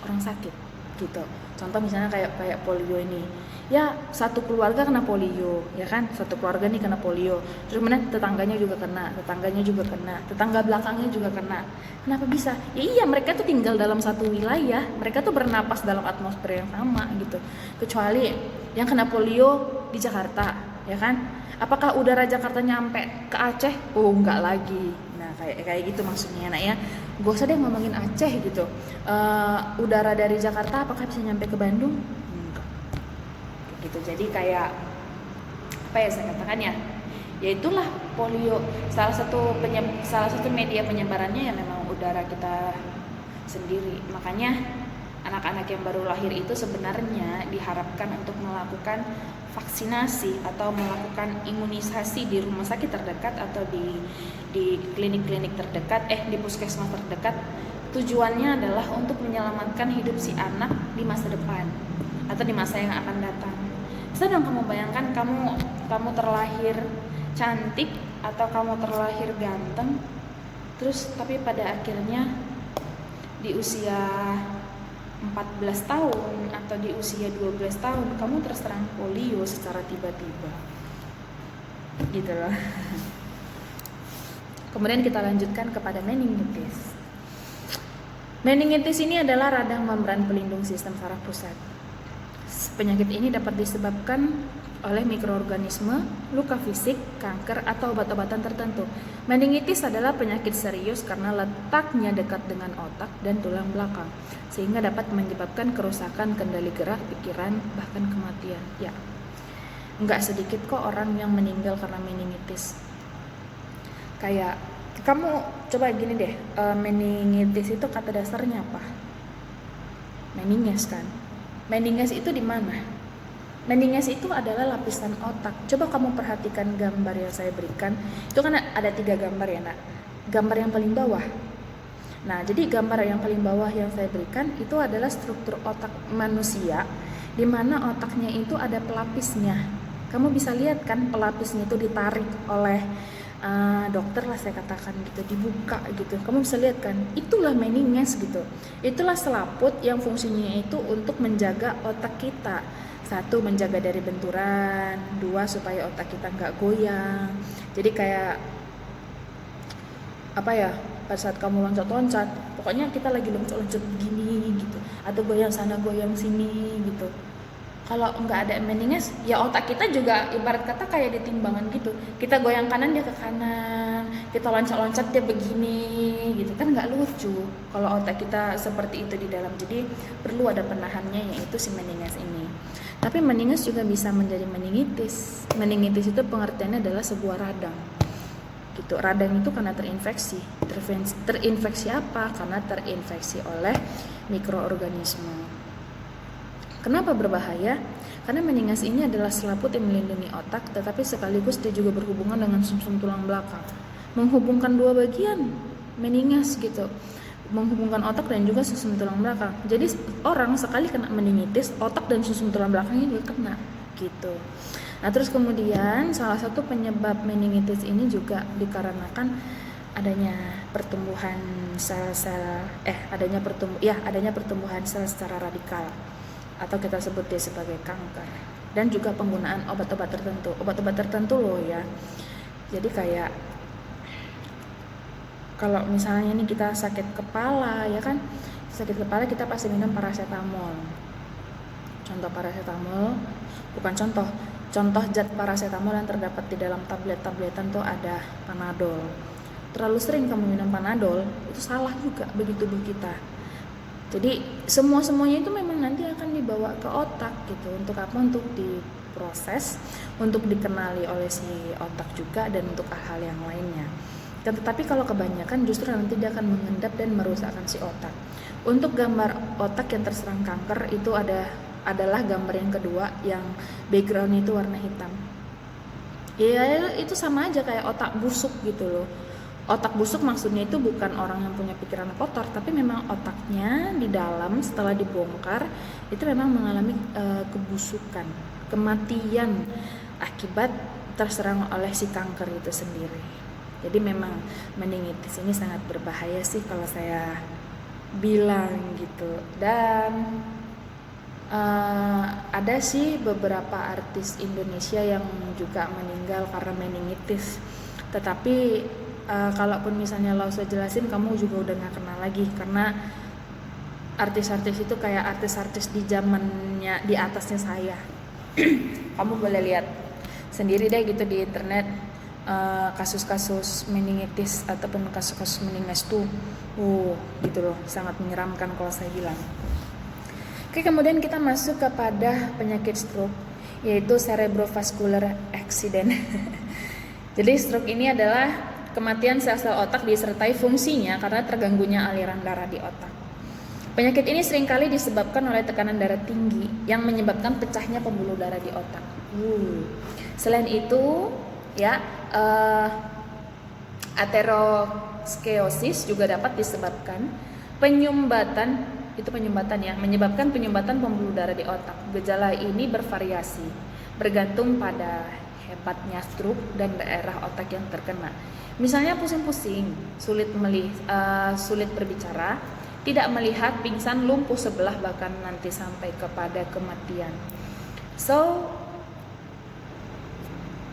orang sakit gitu. Contoh misalnya kayak polio ini, ya satu keluarga kena polio, ya kan, satu keluarga nih kena polio, terus kemudian tetangganya juga kena, tetangga belakangnya juga kena. Kenapa bisa? Ya iya, mereka tuh tinggal dalam satu wilayah, mereka tuh bernapas dalam atmosfer yang sama gitu. Kecuali yang kena polio di Jakarta, ya kan, apakah udara Jakarta nyampe ke Aceh? Oh enggak lagi. Nah kayak gitu maksudnya nak ya. Gak usah deh ngomongin Aceh gitu. Udara dari Jakarta apakah bisa nyampe ke Bandung? Enggak. Gitu. Jadi kayak apa ya saya katakan ya, Ya itulah polio, salah satu media penyebarannya ya memang udara kita sendiri. Makanya anak-anak yang baru lahir itu sebenarnya diharapkan untuk melakukan vaksinasi atau melakukan imunisasi di rumah sakit terdekat atau di klinik-klinik terdekat, di puskesmas terdekat. Tujuannya adalah untuk menyelamatkan hidup si anak di masa depan atau di masa yang akan datang. Sedang kamu bayangkan kamu terlahir cantik atau kamu terlahir ganteng, terus tapi pada akhirnya di usia 14 tahun atau di usia 12 tahun kamu terserang polio secara tiba-tiba gitu loh. Kemudian kita lanjutkan kepada meningitis. Meningitis ini adalah radang membran pelindung sistem saraf pusat. Penyakit ini dapat disebabkan oleh mikroorganisme, luka fisik, kanker, atau obat-obatan tertentu. Meningitis adalah penyakit serius karena letaknya dekat dengan otak dan tulang belakang, sehingga dapat menyebabkan kerusakan kendali gerak, pikiran, bahkan kematian. Ya, nggak sedikit kok orang yang meninggal karena meningitis. Kayak kamu coba gini deh, meningitis itu kata dasarnya apa? Meninges kan? Meninges itu di mana? Meninges itu adalah lapisan otak. Coba kamu perhatikan gambar yang saya berikan. Itu kan ada 3 gambar ya nak. Gambar yang paling bawah. Nah, jadi gambar yang paling bawah yang saya berikan itu adalah struktur otak manusia, di mana otaknya itu ada pelapisnya. Kamu bisa lihat kan pelapisnya itu ditarik oleh dokter lah saya katakan gitu, dibuka gitu. Kamu bisa lihat kan, itulah meninges gitu. Itulah selaput yang fungsinya itu untuk menjaga otak kita. 1, menjaga dari benturan. 2, supaya otak kita nggak goyang. Jadi kayak apa ya, pada saat kamu loncat-loncat, pokoknya kita lagi loncat-loncat begini gitu, atau goyang sana goyang sini gitu. Kalau nggak ada meninges, ya otak kita juga ibarat kata kayak di timbangan gitu. Kita goyang kanan dia ke kanan, kita loncat-loncat dia begini gitu kan, nggak lucu kalau otak kita seperti itu di dalam. Jadi perlu ada penahannya, yaitu si meninges ini. Tapi meninges juga bisa menjadi meningitis. Meningitis itu pengertiannya adalah sebuah radang gitu. Radang itu karena terinfeksi. Terinfeksi apa? Karena terinfeksi oleh mikroorganisme. Kenapa berbahaya? Karena meninges ini adalah selaput yang melindungi otak, tetapi sekaligus dia juga berhubungan dengan sumsum tulang belakang. Menghubungkan 2 bagian meninges gitu, menghubungkan otak dan juga sumsum tulang belakang. Jadi orang sekali kena meningitis, otak dan sumsum tulang belakangnya juga kena gitu. Nah, terus kemudian salah satu penyebab meningitis ini juga dikarenakan adanya pertumbuhan adanya pertumbuhan sel secara radikal, atau kita sebut dia sebagai kanker, dan juga penggunaan obat-obat tertentu loh ya. Jadi kayak kalau misalnya nih kita sakit kepala ya kan, sakit kepala kita pasti minum paracetamol. Contoh zat paracetamol yang terdapat di dalam tabletan tuh ada Panadol. Terlalu sering kamu minum Panadol itu salah juga bagi tubuh kita. Jadi semuanya itu memang nanti akan dibawa ke otak gitu. Untuk apa? Untuk diproses, untuk dikenali oleh si otak juga, dan untuk hal-hal yang lainnya. Tetapi kalau kebanyakan justru nanti dia akan mengendap dan merusakkan si otak. Untuk gambar otak yang terserang kanker itu adalah gambar yang kedua, yang background itu warna hitam. Ya itu sama aja kayak otak busuk gitu loh. Otak busuk maksudnya itu bukan orang yang punya pikiran kotor, tapi memang otaknya di dalam setelah dibongkar itu memang mengalami kebusukan, kematian akibat terserang oleh si kanker itu sendiri. Jadi memang meningitis ini sangat berbahaya sih kalau saya bilang gitu. Dan ada sih beberapa artis Indonesia yang juga meninggal karena meningitis. Tetapi kalaupun misalnya lo saya jelasin, kamu juga udah gak kenal lagi, karena artis-artis itu kayak artis-artis di zamannya di atasnya saya. Kamu boleh lihat sendiri deh gitu di internet, kasus-kasus meningitis ataupun kasus-kasus meninges tuh gitu loh, sangat menyeramkan kalau saya bilang. Oke, kemudian kita masuk kepada penyakit stroke, yaitu cerebrovascular accident. Jadi stroke ini adalah kematian sel-sel otak disertai fungsinya karena terganggunya aliran darah di otak. Penyakit ini seringkali disebabkan oleh tekanan darah tinggi yang menyebabkan pecahnya pembuluh darah di otak. Selain itu, ya, aterosklenosis juga dapat disebabkan menyebabkan penyumbatan pembuluh darah di otak. Gejala ini bervariasi bergantung pada hebatnya stroke dan daerah otak yang terkena. Misalnya pusing-pusing, sulit berbicara, tidak melihat, pingsan, lumpuh sebelah, bahkan nanti sampai kepada kematian. So,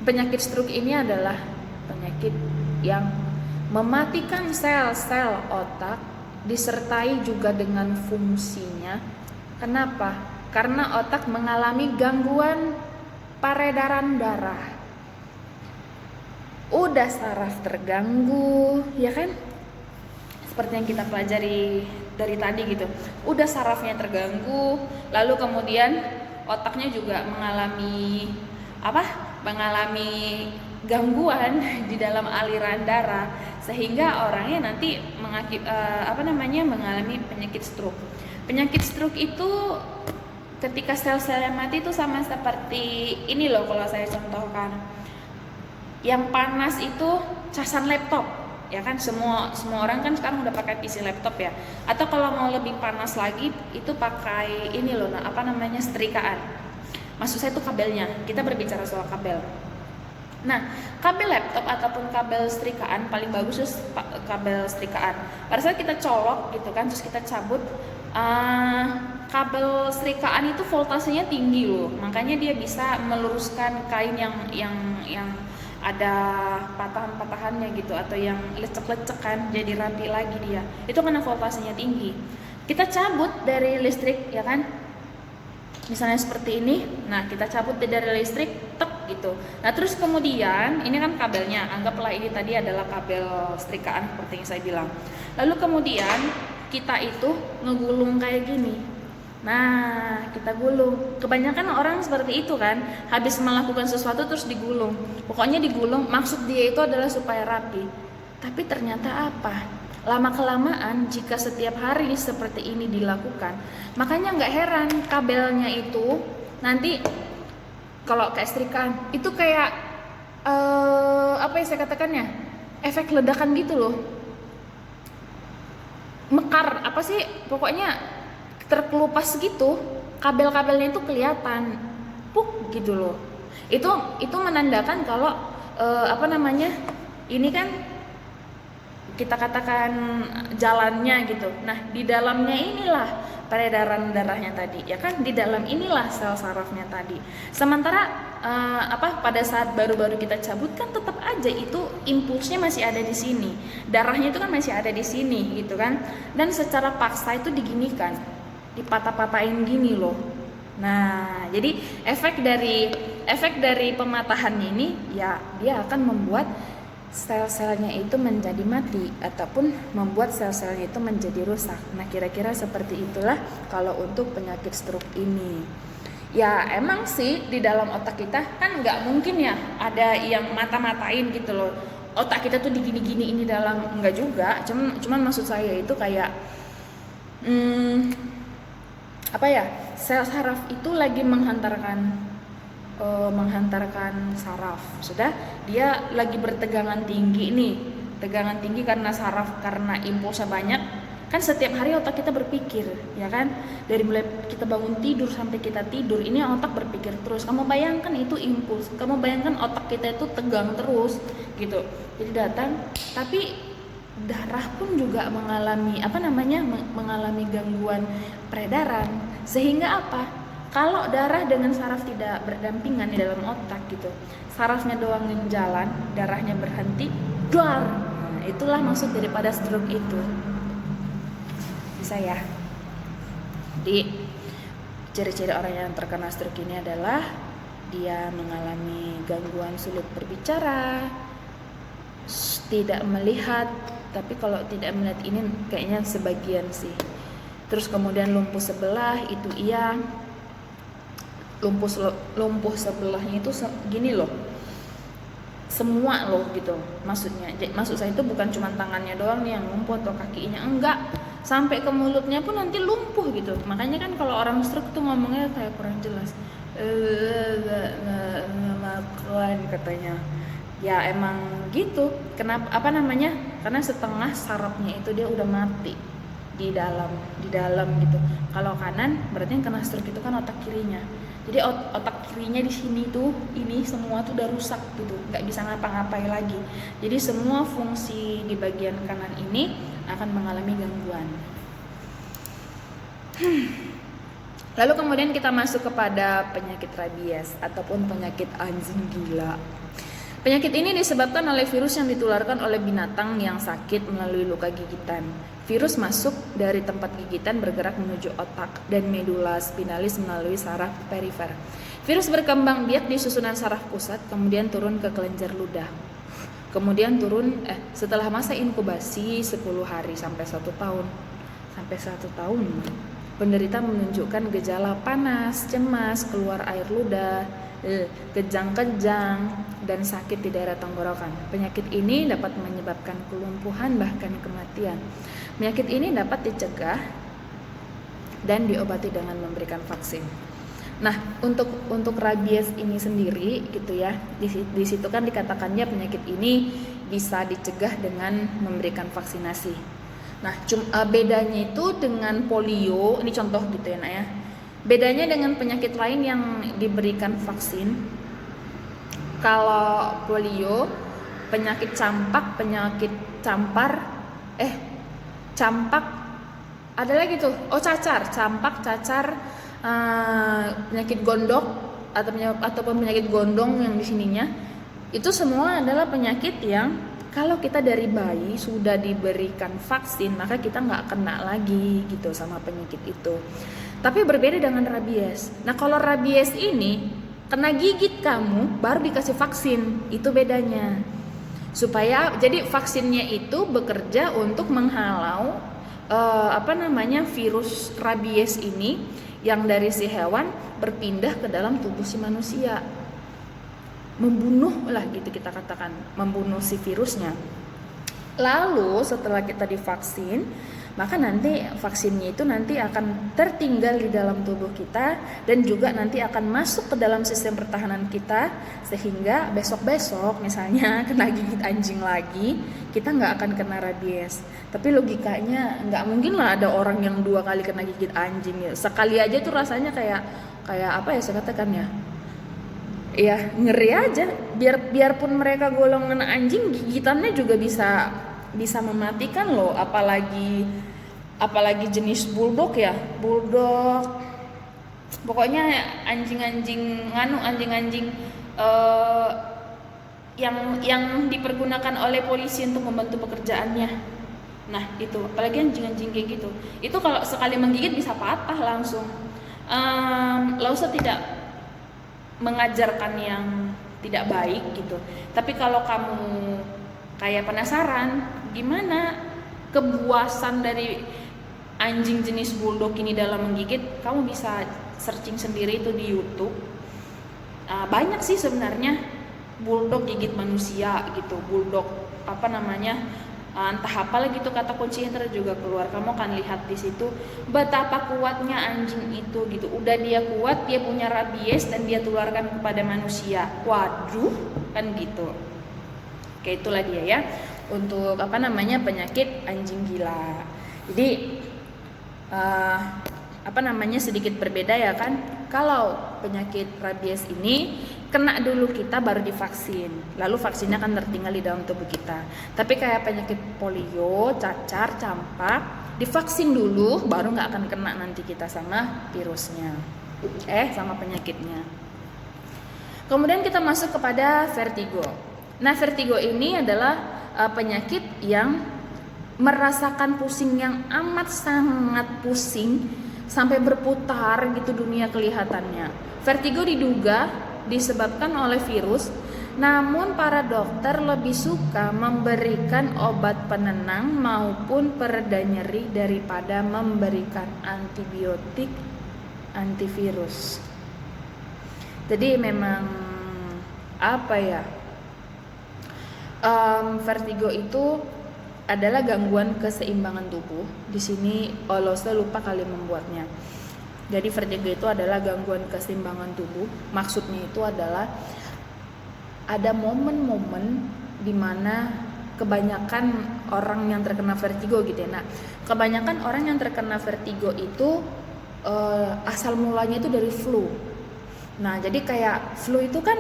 penyakit stroke ini adalah penyakit yang mematikan sel-sel otak disertai juga dengan fungsinya. Kenapa? Karena otak mengalami gangguan peredaran darah. Udah saraf terganggu, ya kan? Seperti yang kita pelajari dari tadi gitu. Udah sarafnya terganggu, lalu kemudian otaknya juga mengalami gangguan di dalam aliran darah, sehingga orangnya nanti mengalami penyakit stroke. Penyakit stroke itu ketika sel-selnya mati itu sama seperti ini loh, kalau saya contohkan. Yang panas itu casan laptop, ya kan, semua orang kan sekarang udah pakai PC laptop ya. Atau kalau mau lebih panas lagi itu pakai ini loh, setrikaan. Maksud saya itu kabelnya. Kita berbicara soal kabel. Nah, kabel laptop ataupun kabel setrikaan paling bagus itu kabel setrikaan. Pada saat kita colok gitu kan, terus kita cabut, kabel setrikaan itu voltasenya tinggi loh, makanya dia bisa meluruskan kain yang ada patahan-patahannya gitu, atau yang lecek-lecek kan, jadi rapi lagi dia. Itu karena voltasenya tinggi. Kita cabut dari listrik, ya kan? Misalnya seperti ini. Nah, kita cabut dari listrik, tek gitu. Nah, terus kemudian ini kan kabelnya. Anggaplah ini tadi adalah kabel setrikaan seperti yang saya bilang. Lalu kemudian kita itu ngegulung kayak gini. Nah, kita gulung. Kebanyakan orang seperti itu kan, habis melakukan sesuatu terus digulung. Pokoknya digulung, maksud dia itu adalah supaya rapi. Tapi ternyata apa? Lama-kelamaan jika setiap hari seperti ini dilakukan, makanya nggak heran kabelnya itu nanti kalau keestrikan itu kayak saya katakannya, efek ledakan gitu loh. Mekar pokoknya terkelupas gitu, kabel-kabelnya itu kelihatan puk gitu loh. Itu menandakan kalau ini kan kita katakan jalannya gitu. Nah, di dalamnya inilah peredaran darahnya tadi, ya kan? Di dalam inilah sel sarafnya tadi. Sementara pada saat baru-baru kita cabut kan tetap aja itu impulsnya masih ada di sini. Darahnya itu kan masih ada di sini gitu kan. Dan secara paksa itu diginikan, dipatah-patahin gini loh. Nah, jadi efek dari pematahan ini ya dia akan membuat sel-selnya itu menjadi mati ataupun membuat sel-selnya itu menjadi rusak. Nah, kira-kira seperti itulah kalau untuk penyakit stroke ini. Ya emang sih di dalam otak kita kan nggak mungkin ya ada yang mata-matain gitu loh. Otak kita tuh digini-gini ini dalam, enggak juga. Cuman maksud saya itu kayak sel saraf itu lagi menghantarkan saraf, sudah dia lagi bertegangan tinggi nih, tegangan tinggi karena saraf, karena impulsnya banyak kan. Setiap hari otak kita berpikir, ya kan, dari mulai kita bangun tidur sampai kita tidur ini otak berpikir terus. Kamu bayangkan itu impuls, kamu bayangkan otak kita itu tegang terus gitu, jadi datang. Tapi darah pun juga mengalami mengalami gangguan peredaran, sehingga kalau darah dengan saraf tidak berdampingan di dalam otak gitu, sarafnya doang yang jalan, darahnya berhenti, duar. Nah, itulah maksud daripada stroke itu. Bisa ya? Jadi ciri-ciri orang yang terkena stroke ini adalah dia mengalami gangguan sulit berbicara, tidak melihat, tapi kalau tidak melihat ini kayaknya sebagian sih. Terus kemudian lumpuh sebelah, itu iya. Lumpuh sebelahnya itu gini loh, semua loh gitu maksudnya. Maksud saya itu bukan cuma tangannya doang nih yang lumpuh atau kakinya, enggak, sampai ke mulutnya pun nanti lumpuh gitu. Makanya kan kalau orang stroke tuh ngomongnya kayak kurang jelas, makan katanya. Ya emang gitu. Kenapa, apa namanya, karena setengah sarafnya itu dia udah mati di dalam gitu. Kalau kanan berarti yang kena stroke itu kan otak kirinya. Jadi otak kirinya di sini tuh, ini semua tuh udah rusak gitu, nggak bisa ngapa-ngapain lagi. Jadi semua fungsi di bagian kanan ini akan mengalami gangguan. Lalu kemudian kita masuk kepada penyakit rabies ataupun penyakit anjing gila. Penyakit ini disebabkan oleh virus yang ditularkan oleh binatang yang sakit melalui luka gigitan. Virus masuk dari tempat gigitan bergerak menuju otak dan medula spinalis melalui saraf perifer. Virus berkembang biak di susunan saraf pusat, kemudian turun ke kelenjar ludah. Kemudian setelah masa inkubasi 10 hari sampai 1 tahun. Penderita menunjukkan gejala panas, cemas, keluar air ludah, kejang-kejang, dan sakit di daerah tenggorokan. Penyakit ini dapat menyebabkan kelumpuhan bahkan kematian. Penyakit ini dapat dicegah dan diobati dengan memberikan vaksin. Nah, untuk rabies ini sendiri gitu ya, di situ kan dikatakannya penyakit ini bisa dicegah dengan memberikan vaksinasi. Nah, bedanya itu dengan polio, ini contoh gitu ya nak ya. Bedanya dengan penyakit lain yang diberikan vaksin, kalau polio, penyakit campak, penyakit campak, ada lagi tuh, cacar, campak, cacar, penyakit gondok ataupun penyakit gondong yang di sininya, itu semua adalah penyakit yang kalau kita dari bayi sudah diberikan vaksin, maka kita nggak kena lagi gitu sama penyakit itu. Tapi berbeda dengan rabies. Nah, kalau rabies ini kena gigit kamu baru dikasih vaksin, itu bedanya. Jadi vaksinnya itu bekerja untuk menghalau virus rabies ini yang dari si hewan berpindah ke dalam tubuh si manusia. Membunuh lah gitu kita katakan, membunuh si virusnya. Lalu setelah kita divaksin, maka nanti vaksinnya itu nanti akan tertinggal di dalam tubuh kita dan juga nanti akan masuk ke dalam sistem pertahanan kita, sehingga besok-besok misalnya kena gigit anjing lagi, kita nggak akan kena rabies. Tapi logikanya nggak mungkin lah ada orang yang 2 kali kena gigit anjing ya. Sekali aja tuh rasanya kayak apa ya saya katakan ya, ya ngeri aja. Biarpun mereka golongan anjing, gigitannya juga bisa mematikan loh, apalagi jenis bulldog ya, pokoknya anjing-anjing yang dipergunakan oleh polisi untuk membantu pekerjaannya. Nah itu, apalagi anjing-anjing kayak gitu, itu kalau sekali menggigit bisa patah langsung. Lausa tidak mengajarkan yang tidak baik gitu, tapi kalau kamu kayak penasaran gimana kebuasan dari anjing jenis bulldog ini dalam menggigit, kamu bisa searching sendiri itu di YouTube. Banyak sih sebenarnya bulldog gigit manusia gitu, bulldog entah apa lagi tuh kata kuncinya ntar juga keluar. Kamu akan lihat di situ betapa kuatnya anjing itu gitu. Udah dia kuat, dia punya rabies dan dia tularkan kepada manusia. Waduh, kan gitu. Kayak itulah dia ya, untuk penyakit anjing gila. Jadi sedikit berbeda ya kan. Kalau penyakit rabies ini kena dulu kita baru divaksin, lalu vaksinnya akan tertinggal di dalam tubuh kita. Tapi kayak penyakit polio, cacar, campak, divaksin dulu baru nggak akan kena nanti kita sama virusnya, sama penyakitnya. Kemudian kita masuk kepada vertigo. Nah, vertigo ini adalah penyakit yang merasakan pusing yang amat sangat pusing sampai berputar gitu dunia kelihatannya. Vertigo diduga disebabkan oleh virus, namun para dokter lebih suka memberikan obat penenang maupun pereda nyeri daripada memberikan antibiotik antivirus. Jadi memang Vertigo itu adalah gangguan keseimbangan tubuh. Di sini Losta lupa kali membuatnya. Jadi vertigo itu adalah gangguan keseimbangan tubuh. Maksudnya itu adalah ada momen-momen di mana kebanyakan orang yang terkena vertigo gitu ya. Nah, kebanyakan orang yang terkena vertigo itu asal mulanya itu dari flu. Nah, jadi kayak flu itu kan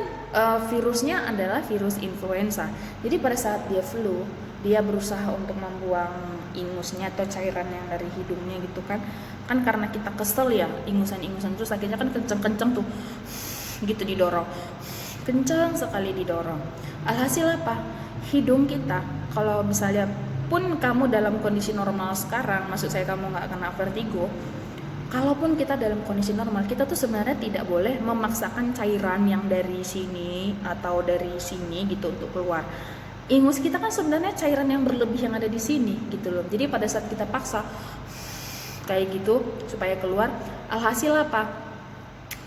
virusnya adalah virus influenza. Jadi pada saat dia flu, dia berusaha untuk membuang ingusnya atau cairan yang dari hidungnya gitu kan karena kita kesel ya ingusan terus akhirnya kan kenceng-kenceng tuh gitu didorong, kenceng sekali didorong. Alhasil apa? Hidung kita kalau misalnya pun kamu dalam kondisi normal sekarang, maksud saya kamu nggak kena vertigo, kalaupun kita dalam kondisi normal, kita tuh sebenarnya tidak boleh memaksakan cairan yang dari sini atau dari sini gitu untuk keluar. Ingus kita kan sebenarnya cairan yang berlebih yang ada di sini gitu loh. Jadi pada saat kita paksa kayak gitu supaya keluar, alhasil apa?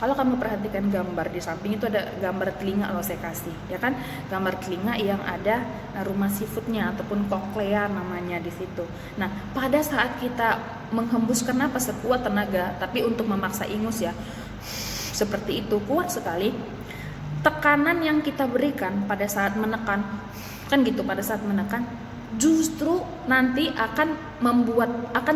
Kalau kamu perhatikan gambar di samping itu ada gambar telinga loh saya kasih, ya kan? Gambar telinga yang ada rumah seafoodnya ataupun koklea namanya di situ. Nah, pada saat kita menghembuskan napas sekuat tenaga, tapi untuk memaksa ingus ya, seperti itu kuat sekali. Tekanan yang kita berikan pada saat menekan, kan gitu, pada saat menekan justru nanti akan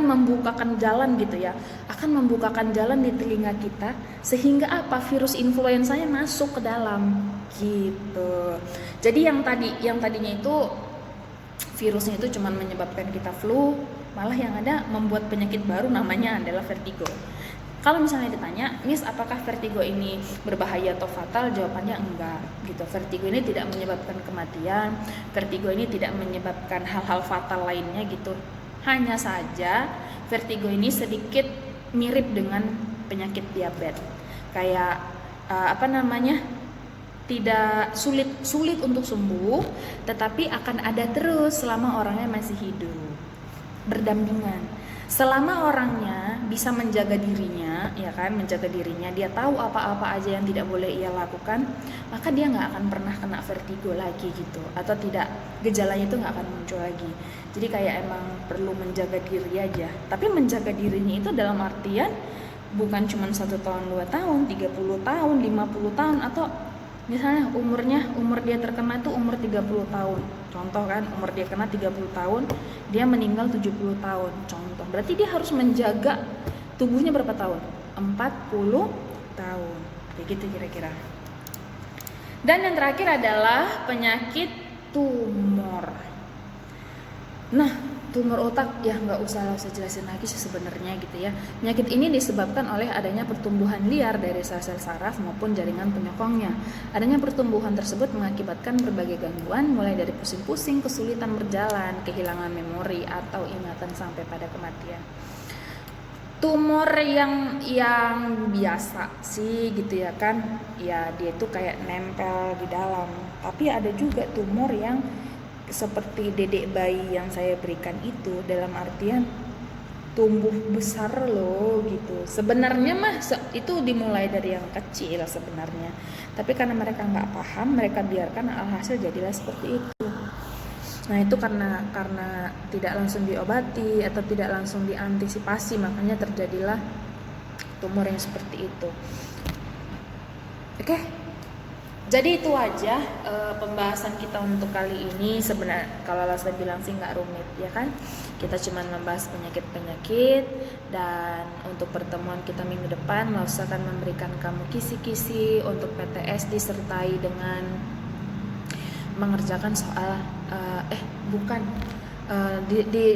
membukakan jalan gitu ya, akan membukakan jalan di telinga kita sehingga apa, virus influenzanya masuk ke dalam gitu. Jadi yang tadinya itu virusnya itu cuma menyebabkan kita flu, malah yang ada membuat penyakit baru namanya adalah vertigo. Kalau misalnya ditanya, Miss, apakah vertigo ini berbahaya atau fatal? Jawabannya enggak gitu. Vertigo ini tidak menyebabkan kematian, vertigo ini tidak menyebabkan hal-hal fatal lainnya gitu. Hanya saja vertigo ini sedikit mirip dengan penyakit diabetes. Kayak tidak sulit untuk sembuh, tetapi akan ada terus selama orangnya masih hidup. Berdampingan. Selama orangnya bisa menjaga dirinya, ya kan, menjaga dirinya, dia tahu apa-apa aja yang tidak boleh ia lakukan, maka dia nggak akan pernah kena vertigo lagi gitu, atau tidak, gejalanya itu nggak akan muncul lagi. Jadi kayak emang perlu menjaga diri aja. Tapi menjaga dirinya itu dalam artian bukan cuma 1 tahun, 2 tahun, 30 tahun, 50 tahun, atau misalnya umur dia terkena itu umur 30 tahun. Contoh kan, umur dia kena 30 tahun, dia meninggal 70 tahun. Contoh. Berarti dia harus menjaga tubuhnya berapa tahun? 40 tahun. Kayak gitu kira-kira. Dan yang terakhir adalah penyakit tumor. Nah, tumor otak ya nggak usah jelasin lagi sih sebenarnya gitu ya. Penyakit ini disebabkan oleh adanya pertumbuhan liar dari sel-sel saraf maupun jaringan penyokongnya. Adanya pertumbuhan tersebut mengakibatkan berbagai gangguan, mulai dari pusing-pusing, kesulitan berjalan, kehilangan memori atau ingatan sampai pada kematian. Tumor yang biasa sih gitu ya kan, ya dia itu kayak nempel di dalam. Tapi ada juga tumor yang seperti dedek bayi yang saya berikan itu, dalam artian tumbuh besar loh gitu. Sebenarnya mah itu dimulai dari yang kecil sebenarnya, tapi karena mereka nggak paham, mereka biarkan, alhasil jadilah seperti itu. Nah itu karena tidak langsung diobati atau tidak langsung diantisipasi, makanya terjadilah tumor yang seperti itu. Oke. Jadi itu aja pembahasan kita untuk kali ini. Sebenarnya kalau saya bilang sih nggak rumit ya kan. Kita cuma membahas penyakit-penyakit, dan untuk pertemuan kita minggu depan Lausa akan memberikan kamu kisi-kisi untuk PTS disertai dengan mengerjakan soal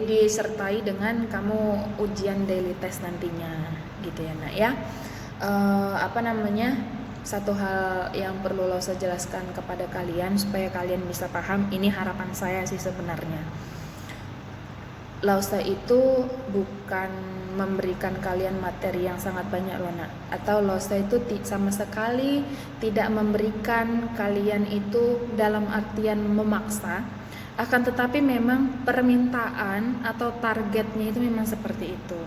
disertai dengan kamu ujian daily test nantinya gitu ya nak ya. Satu hal yang perlu Lausa jelaskan kepada kalian supaya kalian bisa paham, ini harapan saya sih sebenarnya. Lausa itu bukan memberikan kalian materi yang sangat banyak loh nak, atau Lausa itu sama sekali tidak memberikan kalian itu dalam artian memaksa, akan tetapi memang permintaan atau targetnya itu memang seperti itu.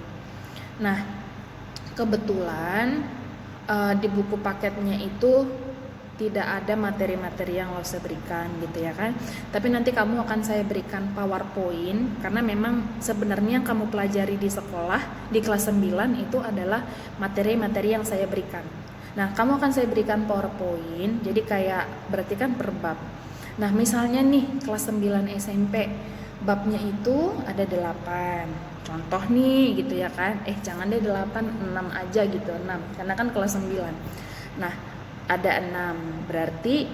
Nah kebetulan di buku paketnya itu tidak ada materi-materi yang Lause berikan gitu ya kan. Tapi nanti kamu akan saya berikan PowerPoint, karena memang sebenarnya yang kamu pelajari di sekolah di kelas 9 itu adalah materi-materi yang saya berikan. Nah, kamu akan saya berikan PowerPoint, jadi kayak berarti kan per bab. Nah, misalnya nih kelas 9 SMP, babnya itu ada 8. Contoh nih gitu ya kan. Jangan deh 8, 6 aja gitu, 6. Karena kan kelas 9. Nah, ada 6, berarti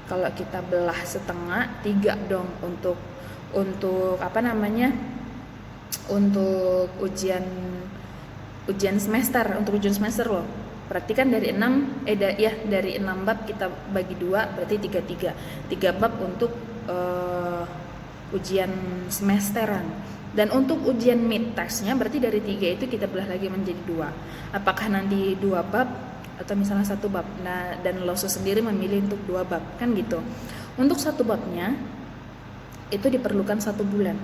kalau kita belah setengah 3 dong untuk apa namanya, untuk ujian semester, untuk ujian semester loh. Berarti kan dari 6 dari 6 bab kita bagi 2, berarti 3 bab untuk ujian semesteran. Dan untuk ujian mid testnya berarti dari 3 itu kita belah lagi menjadi 2. Apakah nanti 2 bab atau misalnya 1 bab. Nah, dan Lause sendiri memilih untuk 2 bab kan gitu. Untuk 1 babnya itu diperlukan 1 bulan.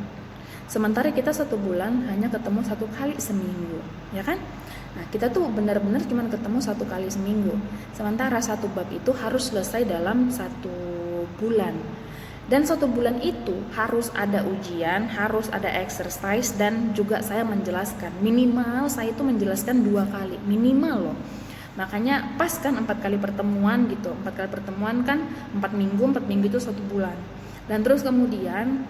Sementara kita 1 bulan hanya ketemu 1 kali seminggu, ya kan? Nah, kita tuh benar-benar cuma ketemu 1 kali seminggu. Sementara 1 bab itu harus selesai dalam 1 bulan. Dan 1 bulan itu harus ada ujian, harus ada exercise, dan juga saya menjelaskan. Minimal saya itu menjelaskan 2 kali, minimal loh. Makanya pas kan 4 kali pertemuan gitu. 4 kali pertemuan kan 4 minggu itu 1 bulan. Dan terus kemudian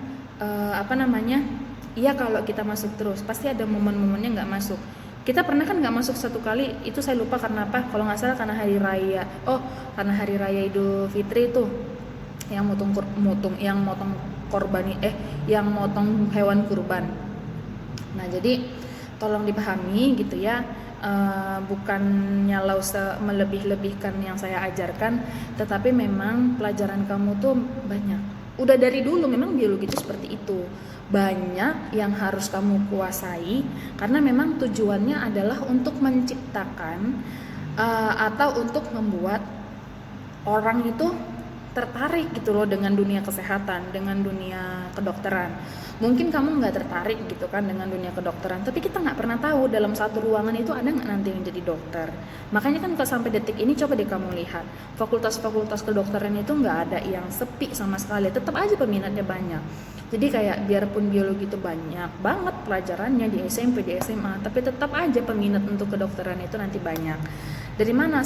iya kalau kita masuk terus pasti ada momen-momennya nggak masuk. Kita pernah kan nggak masuk 1 kali, itu saya lupa karena apa, kalau nggak salah karena hari raya. Karena hari raya Idul Fitri itu yang motong hewan kurban. Nah, jadi tolong dipahami gitu ya. Bukannya Lause melebih-lebihkan yang saya ajarkan, tetapi memang pelajaran kamu tuh banyak. Udah dari dulu memang biologi itu seperti itu. Banyak yang harus kamu kuasai, karena memang tujuannya adalah untuk menciptakan atau untuk membuat orang itu tertarik gitu loh dengan dunia kesehatan, dengan dunia kedokteran. Mungkin kamu nggak tertarik gitu kan dengan dunia kedokteran, tapi kita nggak pernah tahu dalam satu ruangan itu ada nggak nanti yang jadi dokter. Makanya kan kalau sampai detik ini coba deh kamu lihat, fakultas-fakultas kedokteran itu nggak ada yang sepi sama sekali, tetap aja peminatnya banyak. Jadi kayak biarpun biologi itu banyak banget pelajarannya di SMP, di SMA, tapi tetap aja peminat untuk kedokteran itu nanti banyak. Dari mana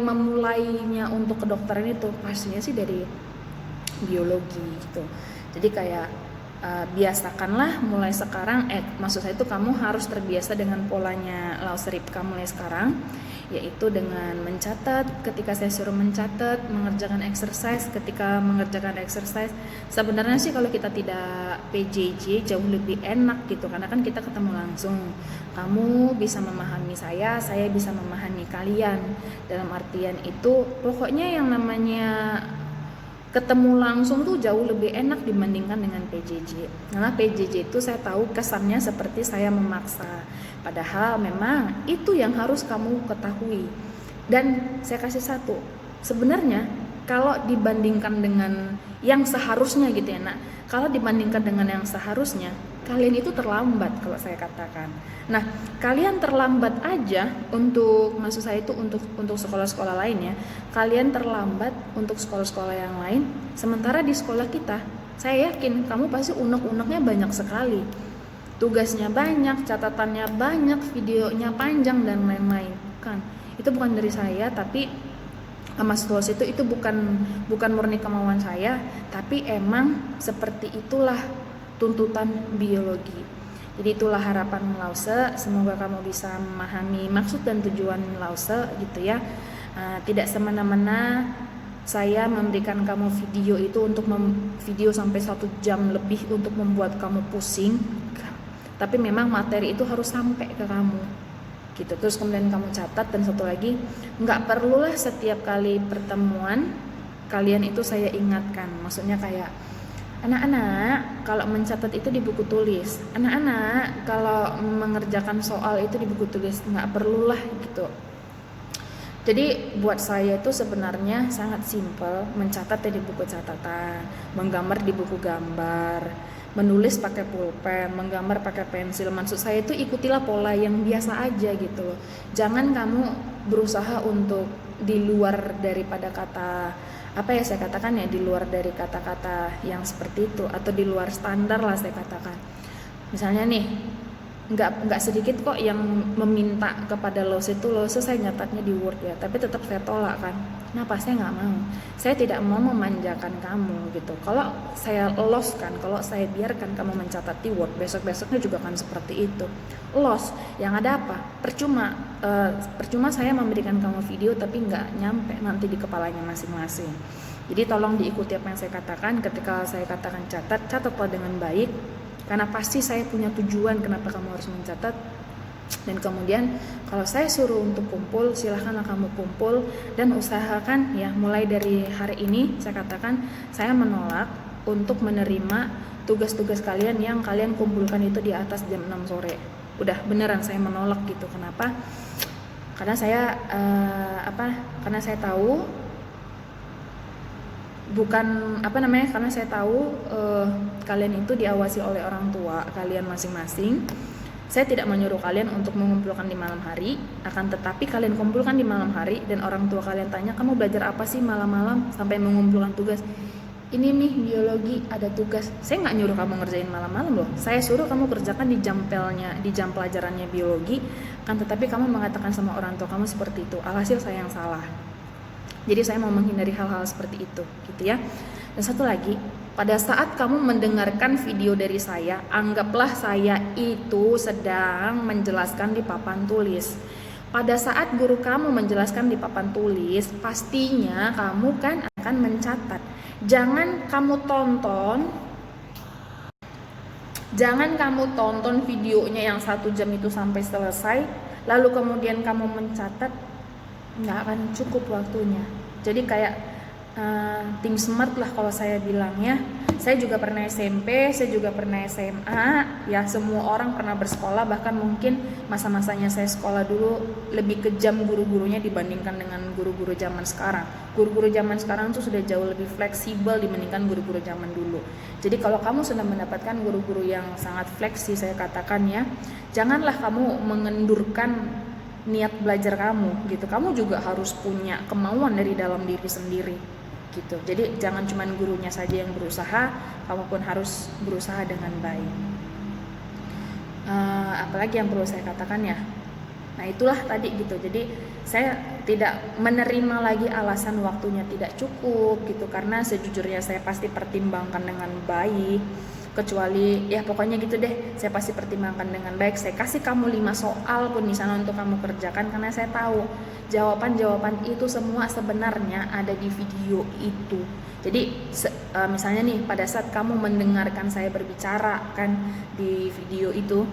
memulainya untuk kedokteran itu pastinya sih dari biologi gitu. Jadi kayak biasakanlah mulai sekarang, maksud saya itu kamu harus terbiasa dengan polanya Lause Ripka mulai sekarang, yaitu dengan mencatat. Ketika saya suruh mencatat, mengerjakan exercise. Ketika mengerjakan exercise, sebenarnya sih kalau kita tidak PJJ jauh lebih enak gitu, karena kan kita ketemu langsung. Kamu bisa memahami saya bisa memahami kalian. Dalam artian itu pokoknya yang namanya ketemu langsung tuh jauh lebih enak dibandingkan dengan PJJ. Karena PJJ itu saya tahu kesannya seperti saya memaksa. Padahal memang itu yang harus kamu ketahui. Dan saya kasih satu, sebenarnya kalau dibandingkan dengan yang seharusnya gitu ya nak, kalau dibandingkan dengan yang seharusnya, kalian itu terlambat kalau saya katakan. Nah, kalian terlambat aja maksud saya itu untuk sekolah-sekolah lain ya. Kalian terlambat untuk sekolah-sekolah yang lain, sementara di sekolah kita, saya yakin kamu pasti unek-uneknya banyak sekali. Tugasnya banyak, catatannya banyak, videonya panjang dan lain-lain. Kan, itu bukan dari saya, tapi Mas Lause itu bukan murni kemauan saya, tapi emang seperti itulah tuntutan biologi. Jadi itulah harapan Lause, semoga kamu bisa memahami maksud dan tujuan Lause gitu ya. Tidak semena-mena saya memberikan kamu video itu untuk video sampai 1 jam lebih untuk membuat kamu pusing, tapi memang materi itu harus sampai ke kamu gitu. Terus kemudian kamu catat. Dan satu lagi, nggak perlulah setiap kali pertemuan kalian itu saya ingatkan. Maksudnya kayak, anak-anak kalau mencatat itu di buku tulis, anak-anak kalau mengerjakan soal itu di buku tulis, nggak perlulah gitu. Jadi buat saya itu sebenarnya sangat simpel, mencatat di buku catatan, menggambar di buku gambar, menulis pakai pulpen, menggambar pakai pensil. Maksud saya itu ikutilah pola yang biasa aja gitu loh. Jangan kamu berusaha untuk di luar daripada kata apa ya saya katakan ya, di luar dari kata-kata yang seperti itu atau di luar standar lah saya katakan. Misalnya nih, nggak sedikit kok yang meminta kepada Lose itu, Lose saya nyatatnya di Word ya, tapi tetap saya tolak kan. Kenapa? Saya nggak mau. Saya tidak mau memanjakan kamu gitu. Kalau saya loss kan, kalau saya biarkan kamu mencatat di Word, besok-besoknya juga kan seperti itu. Loss, yang ada apa? Percuma saya memberikan kamu video tapi nggak nyampe nanti di kepalanya masing-masing. Jadi tolong diikuti apa yang saya katakan. Ketika saya katakan catatlah dengan baik. Karena pasti saya punya tujuan kenapa kamu harus mencatat. Dan kemudian kalau saya suruh untuk kumpul, silahkanlah kamu kumpul. Dan usahakan ya, mulai dari hari ini saya katakan, saya menolak untuk menerima tugas-tugas kalian yang kalian kumpulkan itu di atas jam 6 sore. Udah beneran saya menolak gitu. Kenapa? Karena saya karena saya tahu karena saya tahu kalian itu diawasi oleh orang tua kalian masing-masing. Saya tidak menyuruh kalian untuk mengumpulkan di malam hari, akan tetapi kalian kumpulkan di malam hari dan orang tua kalian tanya, kamu belajar apa sih malam-malam sampai mengumpulkan tugas? Ini nih biologi ada tugas. Saya nggak nyuruh kamu ngerjain malam-malam loh. Saya suruh kamu kerjakan di jam pelajarannya biologi, kan tetapi kamu mengatakan sama orang tua kamu seperti itu. Alhasil saya yang salah. Jadi saya mau menghindari hal-hal seperti itu, gitu ya. Dan satu lagi, pada saat kamu mendengarkan video dari saya, anggaplah saya itu sedang menjelaskan di papan tulis. Pada saat guru kamu menjelaskan di papan tulis, pastinya kamu kan akan mencatat. Jangan kamu tonton videonya yang 1 jam itu sampai selesai, lalu kemudian kamu mencatat, nggak akan cukup waktunya. Jadi kayak think smart lah kalau saya bilangnya. Saya juga pernah SMP, saya juga pernah SMA, ya semua orang pernah bersekolah. Bahkan mungkin masa-masanya saya sekolah dulu lebih kejam guru-gurunya dibandingkan dengan guru-guru zaman sekarang. Guru-guru zaman sekarang tuh sudah jauh lebih fleksibel dibandingkan guru-guru zaman dulu. Jadi kalau kamu sudah mendapatkan guru-guru yang sangat fleksi, saya katakan ya, janganlah kamu mengendurkan niat belajar kamu gitu. Kamu juga harus punya kemauan dari dalam diri sendiri gitu. Jadi jangan cuma gurunya saja yang berusaha, kamu pun harus berusaha dengan baik. Apalagi yang perlu saya katakan ya, nah itulah tadi gitu. Jadi saya tidak menerima lagi alasan waktunya tidak cukup gitu, karena sejujurnya saya pasti pertimbangkan dengan baik. Kecuali ya pokoknya gitu deh, saya pasti pertimbangkan dengan baik. Saya kasih kamu 5 soal pun misalnya untuk kamu kerjakan, karena saya tahu jawaban-jawaban itu semua sebenarnya ada di video itu. Jadi misalnya nih, pada saat kamu mendengarkan saya berbicara kan di video itu,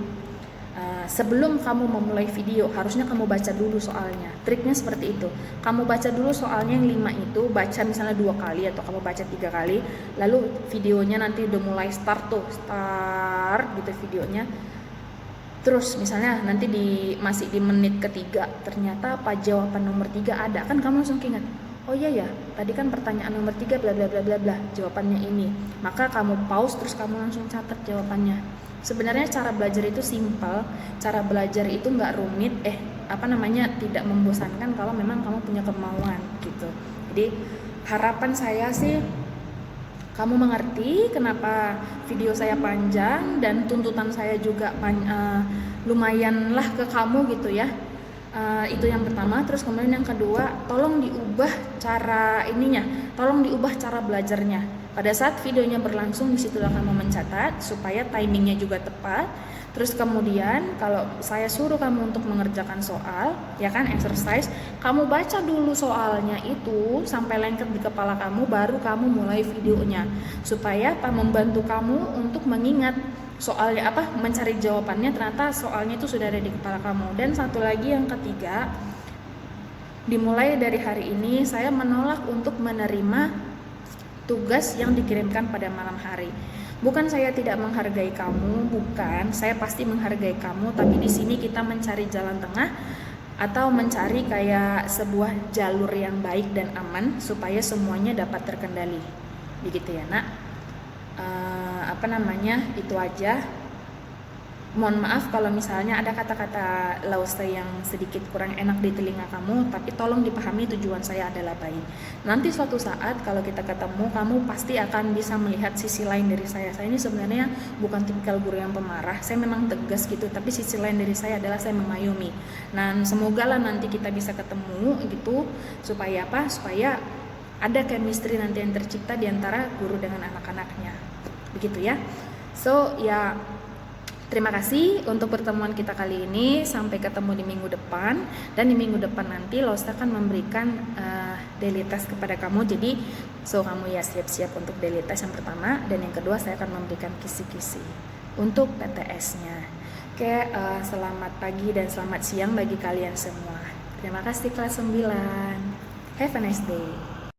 sebelum kamu memulai video harusnya kamu baca dulu soalnya. Triknya seperti itu, kamu baca dulu soalnya yang 5 itu, baca misalnya 2 kali atau kamu baca 3 kali, lalu videonya nanti udah mulai start gitu videonya. Terus misalnya nanti masih di menit ketiga, ternyata apa jawaban nomor 3 ada, kan kamu langsung ingat, oh iya ya, tadi kan pertanyaan nomor 3 bla bla bla bla bla, jawabannya ini. Maka kamu pause terus kamu langsung catat jawabannya. Sebenarnya cara belajar itu simpel, cara belajar itu nggak rumit, tidak membosankan kalau memang kamu punya kemauan gitu. Jadi harapan saya sih kamu mengerti kenapa video saya panjang, dan tuntutan saya juga lumayan lah ke kamu gitu ya. Itu yang pertama. Terus kemudian yang kedua, tolong diubah tolong diubah cara belajarnya. Pada saat videonya berlangsung, disitulah kamu mencatat supaya timingnya juga tepat. Terus kemudian kalau saya suruh kamu untuk mengerjakan soal, ya kan, exercise, kamu baca dulu soalnya itu sampai lengket di kepala kamu, baru kamu mulai videonya, supaya membantu kamu untuk mengingat soalnya mencari jawabannya. Ternyata soalnya itu sudah ada di kepala kamu. Dan satu lagi yang ketiga, dimulai dari hari ini saya menolak untuk menerima tugas yang dikirimkan pada malam hari. Bukan saya tidak menghargai kamu, bukan, saya pasti menghargai kamu, tapi di sini kita mencari jalan tengah atau mencari kayak sebuah jalur yang baik dan aman supaya semuanya dapat terkendali. Begitu ya, Nak. Itu aja. Mohon maaf kalau misalnya ada kata-kata Lausta yang sedikit kurang enak di telinga kamu, tapi tolong dipahami tujuan saya adalah baik. Nanti suatu saat kalau kita ketemu, kamu pasti akan bisa melihat sisi lain dari saya. Saya ini sebenarnya bukan tipikal guru yang pemarah, saya memang tegas gitu, tapi sisi lain dari saya adalah saya mengayomi. Dan semoga lah nanti kita bisa ketemu gitu, supaya apa? Supaya ada chemistry nanti yang tercipta di antara guru dengan anak-anaknya. Begitu ya. So ya, terima kasih untuk pertemuan kita kali ini. Sampai ketemu di minggu depan. Dan di minggu depan nanti Lausta akan memberikan daily test kepada kamu. Jadi kamu ya siap-siap untuk daily test yang pertama. Dan yang kedua saya akan memberikan kisi-kisi untuk PTS-nya. Oke, selamat pagi dan selamat siang bagi kalian semua. Terima kasih kelas 9. Have a nice day.